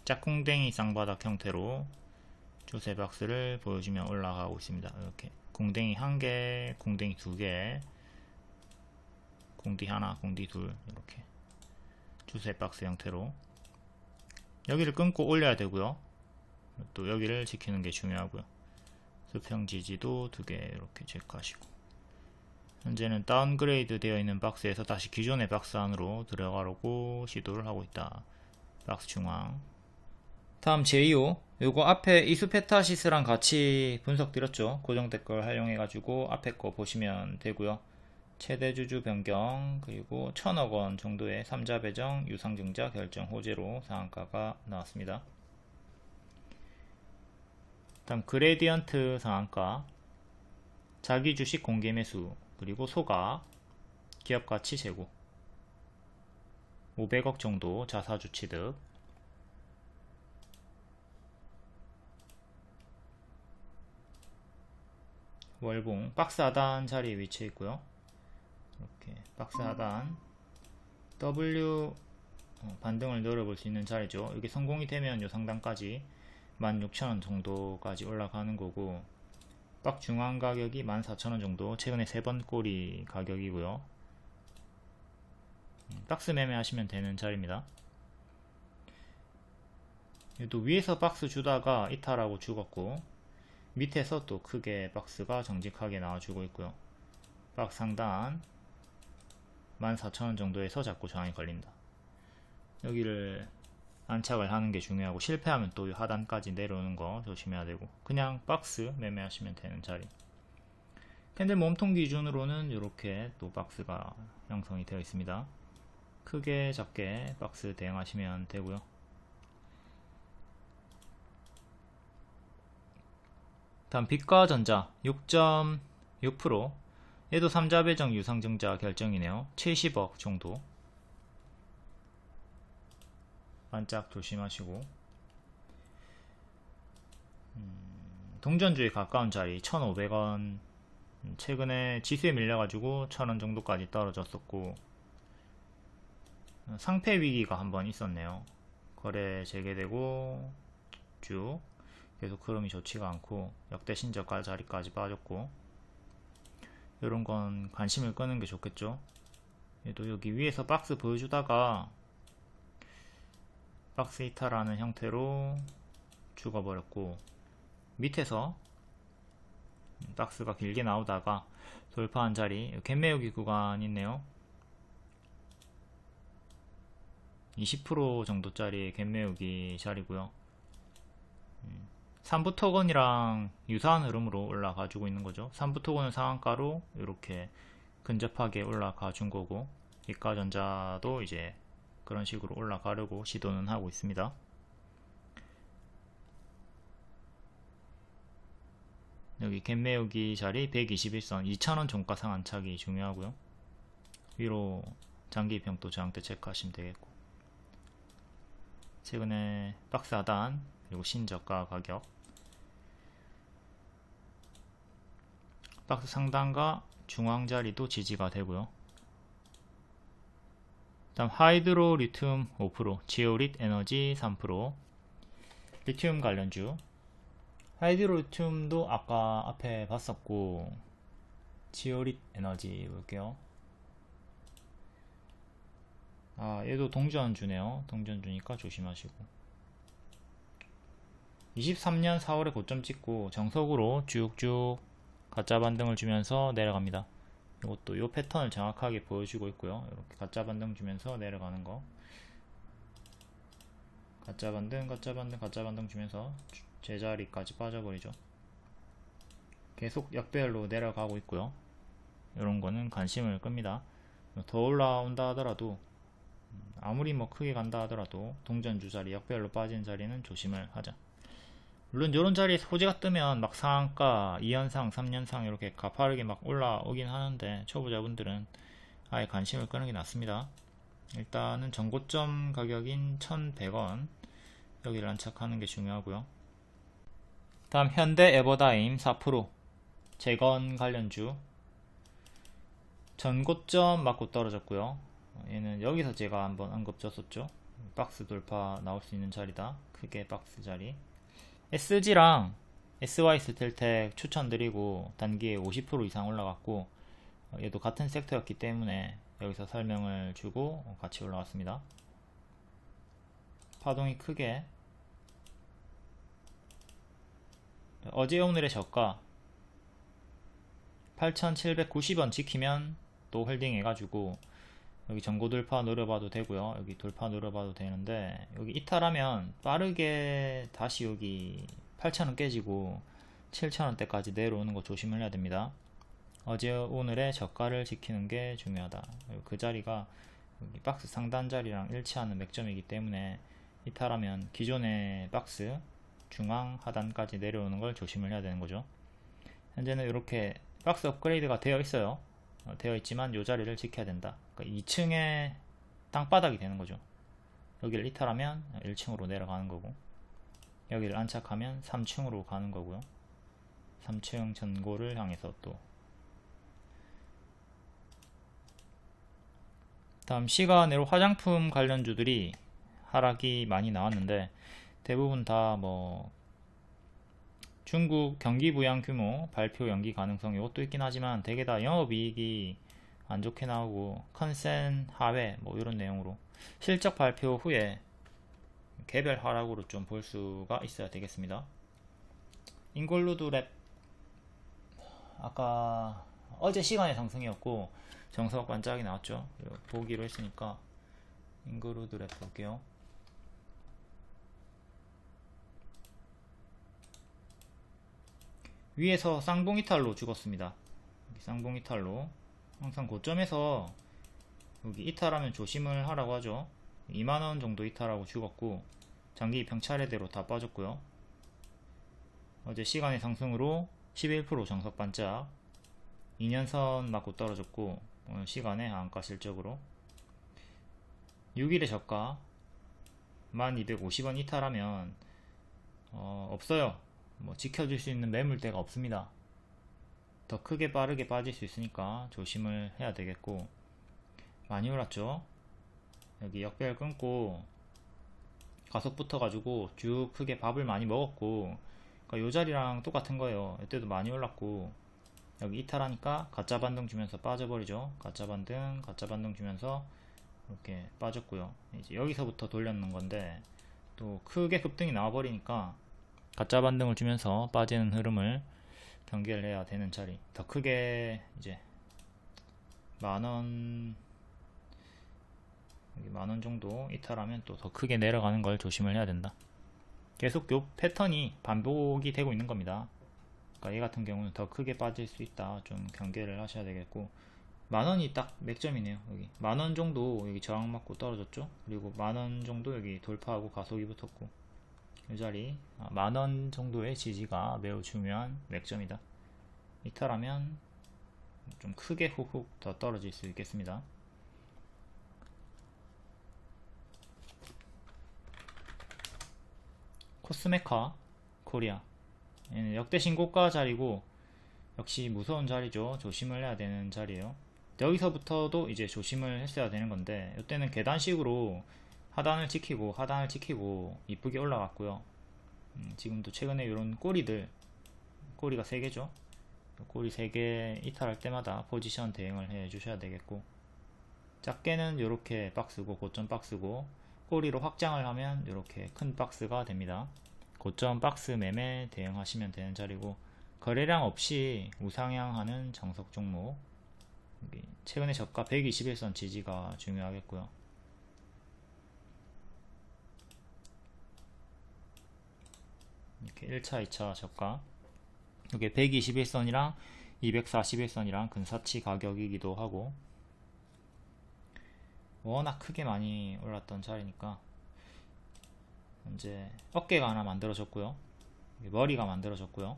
짝꿍댕이 쌍바닥 형태로 추세 박스를 보여주며 올라가고 있습니다. 이렇게 궁뎅이 1개, 궁뎅이 2개, 궁디 하나, 궁디 둘, 이렇게 추세 박스 형태로 여기를 끊고 올려야 되고요. 또 여기를 지키는 게 중요하고요. 수평 지지도 2개 이렇게 체크하시고, 현재는 다운그레이드 되어 있는 박스에서 다시 기존의 박스 안으로 들어가려고 시도를 하고 있다. 박스 중앙. 다음 제2호, 요거 앞에 이수페타시스랑 같이 분석 드렸죠. 고정 댓글 활용해 가지고 앞에 거 보시면 되고요. 최대 주주 변경, 그리고 1000억원 정도의 3자 배정 유상증자 결정 호재로 상한가가 나왔습니다. 다음 그레디언트 상한가, 자기 주식 공개 매수, 그리고 소각, 기업가치 제고, 500억 정도 자사주 취득, 월봉 박스 하단 자리에 위치해 있고요. 이렇게 박스 하단 W 반등을 노려볼 수 있는 자리죠. 이게 성공이 되면 요 상단까지 16,000원 정도까지 올라가는 거고, 박 중앙 가격이 14,000원 정도, 최근에 3번 꼬리 가격이고요. 박스 매매하시면 되는 자리입니다. 또 위에서 박스 주다가 이탈하고 죽었고, 밑에서 또 크게 박스가 정직하게 나와주고 있고요. 박스 상단 14,000원 정도에서 자꾸 저항이 걸린다. 여기를 안착을 하는 게 중요하고, 실패하면 또 하단까지 내려오는 거 조심해야 되고, 그냥 박스 매매하시면 되는 자리. 캔들 몸통 기준으로는 이렇게 또 박스가 형성이 되어 있습니다. 크게 작게 박스 대응하시면 되고요. 다음 빛과전자 6.6%, 얘도 3자 배정 유상증자 결정이네요. 70억 정도. 반짝 조심하시고, 동전주에 가까운 자리 1,500원, 최근에 지수에 밀려가지고 1,000원 정도까지 떨어졌었고, 상패 위기가 한번 있었네요. 거래 재개되고 쭉 계속 흐름이 좋지가 않고 역대 신저가 자리까지 빠졌고, 이런 건 관심을 끄는 게 좋겠죠. 얘도 여기 위에서 박스 보여주다가 박스 이탈하는 형태로 죽어버렸고, 밑에서 박스가 길게 나오다가 돌파한 자리, 갭매우기 구간 있네요. 20% 정도짜리 갭매우기 자리고요. 3부토건이랑 유사한 흐름으로 올라가주고 있는 거죠. 3부토건은 상한가로 이렇게 근접하게 올라가 준 거고, 이가전자도 이제 그런 식으로 올라가려고 시도는 하고 있습니다. 여기 갭매우기 자리 121선 2,000원 종가 상한착이 중요하고요. 위로 장기평도 저항대 체크하시면 되겠고, 최근에 박스 하단 그리고 신저가 가격, 박스 상단과 중앙 자리도 지지가 되고요. 다음 하이드로 리튬 5%, 지오릿 에너지 3%, 리튬 관련주. 하이드로 리튬도 아까 앞에 봤었고, 지오릿 에너지 볼게요. 얘도 동전주네요. 동전주니까 조심하시고. 23년 4월에 고점 찍고 정석으로 쭉쭉 가짜 반등을 주면서 내려갑니다. 이것도 이 패턴을 정확하게 보여주고 있고요. 이렇게 가짜 반등 주면서 내려가는 거. 가짜 반등, 가짜 반등, 가짜 반등 주면서 제자리까지 빠져버리죠. 계속 역배열로 내려가고 있고요. 이런 거는 관심을 끕니다. 더 올라온다 하더라도, 아무리 뭐 크게 간다 하더라도 동전주 자리, 역배열로 빠진 자리는 조심을 하자. 물론 이런 자리에서 호재가 뜨면 막 상한가 2연상 3연상 이렇게 가파르게 막 올라오긴 하는데, 초보자분들은 아예 관심을 끄는 게 낫습니다. 일단은 전고점 가격인 1100원 여기를 안착하는 게 중요하고요. 다음 현대 에버다임 4% 재건 관련주, 전고점 맞고 떨어졌고요. 얘는 여기서 제가 한번 언급 줬었죠. 박스 돌파 나올 수 있는 자리다. 크게 박스 자리. SG랑 SY스텔텍 추천드리고 단기에 50% 이상 올라갔고, 얘도 같은 섹터였기 때문에 여기서 설명을 주고 같이 올라갔습니다. 파동이 크게, 어제 오늘의 저가 8,790원 지키면 또 홀딩 해가지고 여기 전고 돌파 노려봐도 되고요. 여기 돌파 노려봐도 되는데, 여기 이탈하면 빠르게 다시 여기 8,000원 깨지고 7,000원대까지 내려오는 거 조심을 해야 됩니다. 어제 오늘의 저가를 지키는 게 중요하다. 그 자리가 여기 박스 상단 자리랑 일치하는 맥점이기 때문에 이탈하면 기존의 박스 중앙 하단까지 내려오는 걸 조심을 해야 되는 거죠. 현재는 이렇게 박스 업그레이드가 되어 있어요. 되어 있지만 이 자리를 지켜야 된다. 그러니까 2층에 땅바닥이 되는 거죠. 여기를 이탈하면 1층으로 내려가는 거고, 여기를 안착하면 3층으로 가는 거고요. 3층 전고를 향해서 또. 다음 시간으로 화장품 관련주들이 하락이 많이 나왔는데, 대부분 다 뭐 중국 경기 부양 규모 발표 연기 가능성 이것도 있긴 하지만, 대개 다 영업이익이 안 좋게 나오고 컨센 하회 뭐 이런 내용으로 실적 발표 후에 개별 하락으로 좀 볼 수가 있어야 되겠습니다. 인골루드랩 아까 어제 시간의 상승이었고 정석 반짝이 나왔죠. 보기로 했으니까 인골루드랩 볼게요. 위에서 쌍봉 이탈로 죽었습니다. 쌍봉 이탈로, 항상 고점에서 여기 이탈하면 조심을 하라고 하죠. 2만원 정도 이탈하고 죽었고, 장기 평차례대로 다 빠졌고요. 어제 시간의 상승으로 11% 정석 반짝, 2년선 맞고 떨어졌고, 오늘 시간의 하한가 실적으로 6일의 저가 1250원 이탈하면 없어요. 뭐 지켜줄 수 있는 매물대가 없습니다. 더 크게 빠르게 빠질 수 있으니까 조심을 해야 되겠고, 많이 올랐죠. 여기 역배열 끊고 가속 붙어가지고 쭉 크게 밥을 많이 먹었고, 그러니까 요 자리랑 똑같은 거예요. 이때도 많이 올랐고, 여기 이탈하니까 가짜 반등 주면서 빠져버리죠. 가짜 반등 주면서 이렇게 빠졌고요. 이제 여기서부터 돌렸는 건데, 또 크게 급등이 나와버리니까 가짜 반등을 주면서 빠지는 흐름을 경계를 해야 되는 자리. 더 크게 이제 만원, 여기 만원 정도 이탈하면 또 더 크게 내려가는 걸 조심을 해야 된다. 계속 요 패턴이 반복이 되고 있는 겁니다. 그러니까 얘 같은 경우는 더 크게 빠질 수 있다. 좀 경계를 하셔야 되겠고, 만원이 딱 맥점이네요. 여기 만원 정도 여기 저항 맞고 떨어졌죠. 그리고 만원 정도 여기 돌파하고 가속이 붙었고, 이 자리 만원 정도의 지지가 매우 중요한 맥점이다. 이탈하면 좀 크게 훅훅 더 떨어질 수 있겠습니다. 코스메카 코리아, 얘는 역대 신고가 자리고 역시 무서운 자리죠. 조심을 해야 되는 자리예요. 여기서부터도 이제 조심을 했어야 되는 건데, 이때는 계단식으로 하단을 지키고 이쁘게 올라갔고요. 지금도 최근에 이런 꼬리가 3개죠. 꼬리 3개 이탈할 때마다 포지션 대응을 해 주셔야 되겠고, 작게는 이렇게 박스고 고점 박스고 꼬리로 확장을 하면 이렇게 큰 박스가 됩니다. 고점 박스 매매 대응하시면 되는 자리고, 거래량 없이 우상향하는 정석 종목, 최근에 저가 121선 지지가 중요하겠고요. 이렇게 1차 2차 저가, 이게 121선이랑 241선이랑 근사치 가격이기도 하고, 워낙 크게 많이 올랐던 자리니까 이제 어깨가 하나 만들어졌고요, 머리가 만들어졌고요,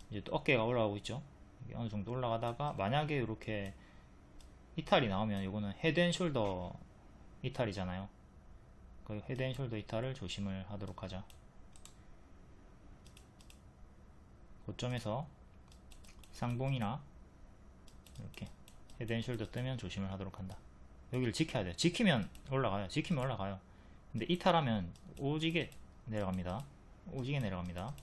이제 또 어깨가 올라가고 있죠. 이게 어느 정도 올라가다가 만약에 이렇게 이탈이 나오면, 이거는 헤드앤숄더 이탈이잖아요. 그 헤드앤숄더 이탈을 조심을 하도록 하자. 고점에서 쌍봉이나 이렇게 헤드앤숄더 뜨면 조심을 하도록 한다. 여기를 지켜야 돼요. 지키면 올라가요. 지키면 올라가요. 근데 이탈하면 오지게 내려갑니다. 오지게 내려갑니다.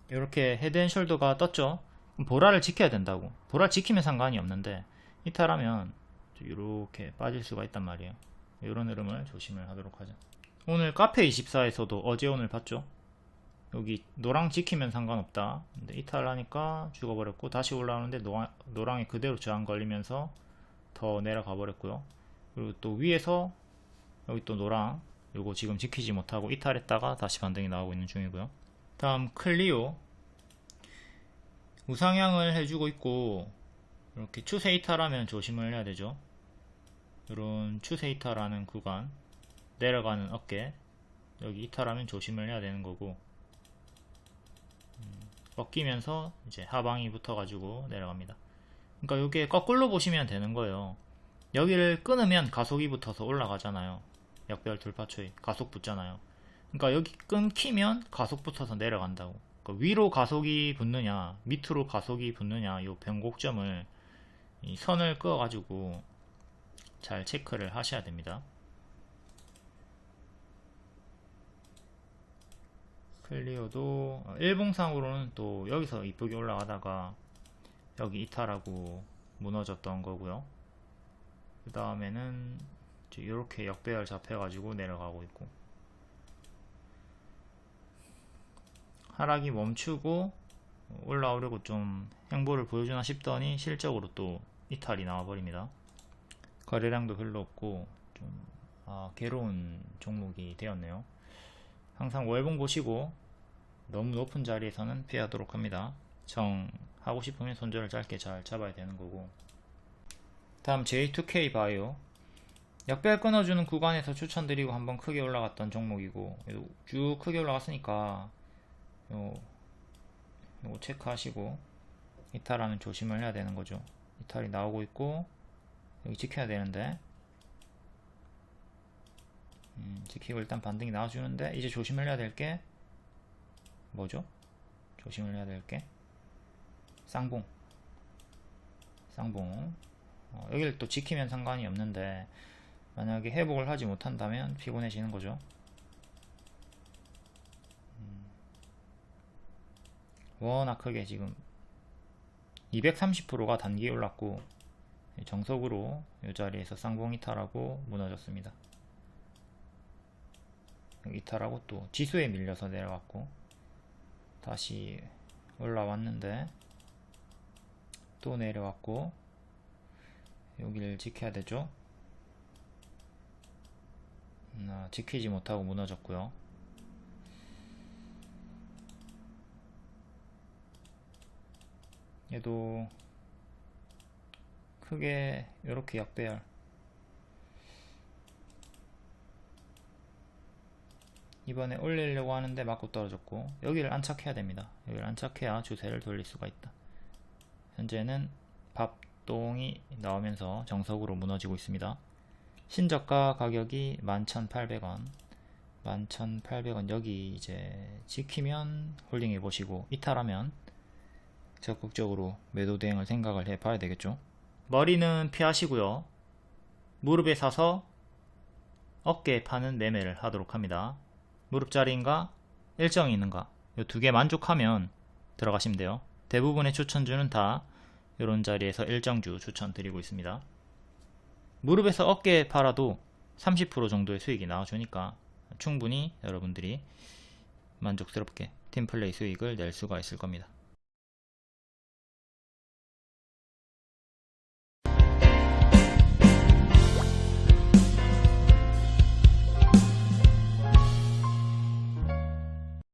이렇게 헤드앤숄더가 떴죠. 보라를 지켜야 된다고. 보라를 지키면 상관이 없는데 이탈하면 이렇게 빠질 수가 있단 말이에요. 이런 흐름을 조심을 하도록 하죠. 오늘 카페24에서도 어제 오늘 봤죠. 여기 노랑 지키면 상관없다. 근데 이탈하니까 죽어버렸고, 다시 올라오는데 노랑이 그대로 저항 걸리면서 더 내려가 버렸고요. 그리고 또 위에서 여기 또 노랑, 요거 지금 지키지 못하고 이탈했다가 다시 반등이 나오고 있는 중이고요. 다음 클리오, 우상향을 해주고 있고, 이렇게 추세 이탈하면 조심을 해야 되죠. 이런 추세 이탈하는 구간, 내려가는 어깨, 여기 이탈하면 조심을 해야 되는 거고, 꺾이면서 이제 하방이 붙어가지고 내려갑니다. 그러니까 이게 거꾸로 보시면 되는 거예요. 여기를 끊으면 가속이 붙어서 올라가잖아요. 역별 돌파초에 가속 붙잖아요. 그러니까 여기 끊기면 가속 붙어서 내려간다고. 그러니까 위로 가속이 붙느냐 밑으로 가속이 붙느냐, 이 변곡점을, 이 선을 그어 가지고 잘 체크를 하셔야 됩니다. 클리오도 일봉상으로는 또 여기서 이쁘게 올라가다가 여기 이탈하고 무너졌던 거고요. 그 다음에는 이렇게 역배열 잡혀가지고 내려가고 있고, 하락이 멈추고 올라오려고 좀 행보를 보여주나 싶더니 실적으로 또 이탈이 나와버립니다. 거래량도 별로 없고 좀 괴로운 종목이 되었네요. 항상 월봉 보시고 너무 높은 자리에서는 피하도록 합니다. 하고 싶으면 손절을 짧게 잘 잡아야 되는 거고. 다음 J2K 바이오, 역배열 끊어주는 구간에서 추천드리고 한번 크게 올라갔던 종목이고, 쭉 크게 올라갔으니까 요거 체크하시고 이탈하면 조심을 해야 되는 거죠. 이탈이 나오고 있고 여기 지켜야 되는데, 지키고 일단 반등이 나와주는데, 이제 조심을 해야 될 게 뭐죠? 조심을 해야 될 게 쌍봉. 여기를 또 지키면 상관이 없는데, 만약에 회복을 하지 못한다면 피곤해지는 거죠. 워낙 크게 지금 230%가 단기에 올랐고, 정석으로 이 자리에서 쌍봉 이탈하고 무너졌습니다. 이탈하고 또 지수에 밀려서 내려갔고 다시 올라왔는데 또 내려왔고, 여기를 지켜야 되죠. 지키지 못하고 무너졌고요. 얘도 크게 이렇게 역배열, 이번에 올리려고 하는데 맞고 떨어졌고, 여기를 안착해야 됩니다. 여기를 안착해야 주세를 돌릴 수가 있다. 현재는 밥동이 나오면서 정석으로 무너지고 있습니다. 신저가 가격이 11,800원, 11,800원. 여기 이제 지키면 홀딩해 보시고 이탈하면 적극적으로 매도 대응을 생각을 해 봐야 되겠죠. 머리는 피하시고요. 무릎에 사서 어깨에 파는 매매를 하도록 합니다. 무릎 자리인가 일정이 있는가, 이 두 개 만족하면 들어가시면 돼요. 대부분의 추천주는 다 이런 자리에서 일정주 추천드리고 있습니다. 무릎에서 어깨 팔아도 30% 정도의 수익이 나와주니까 충분히 여러분들이 만족스럽게 팀플레이 수익을 낼 수가 있을 겁니다.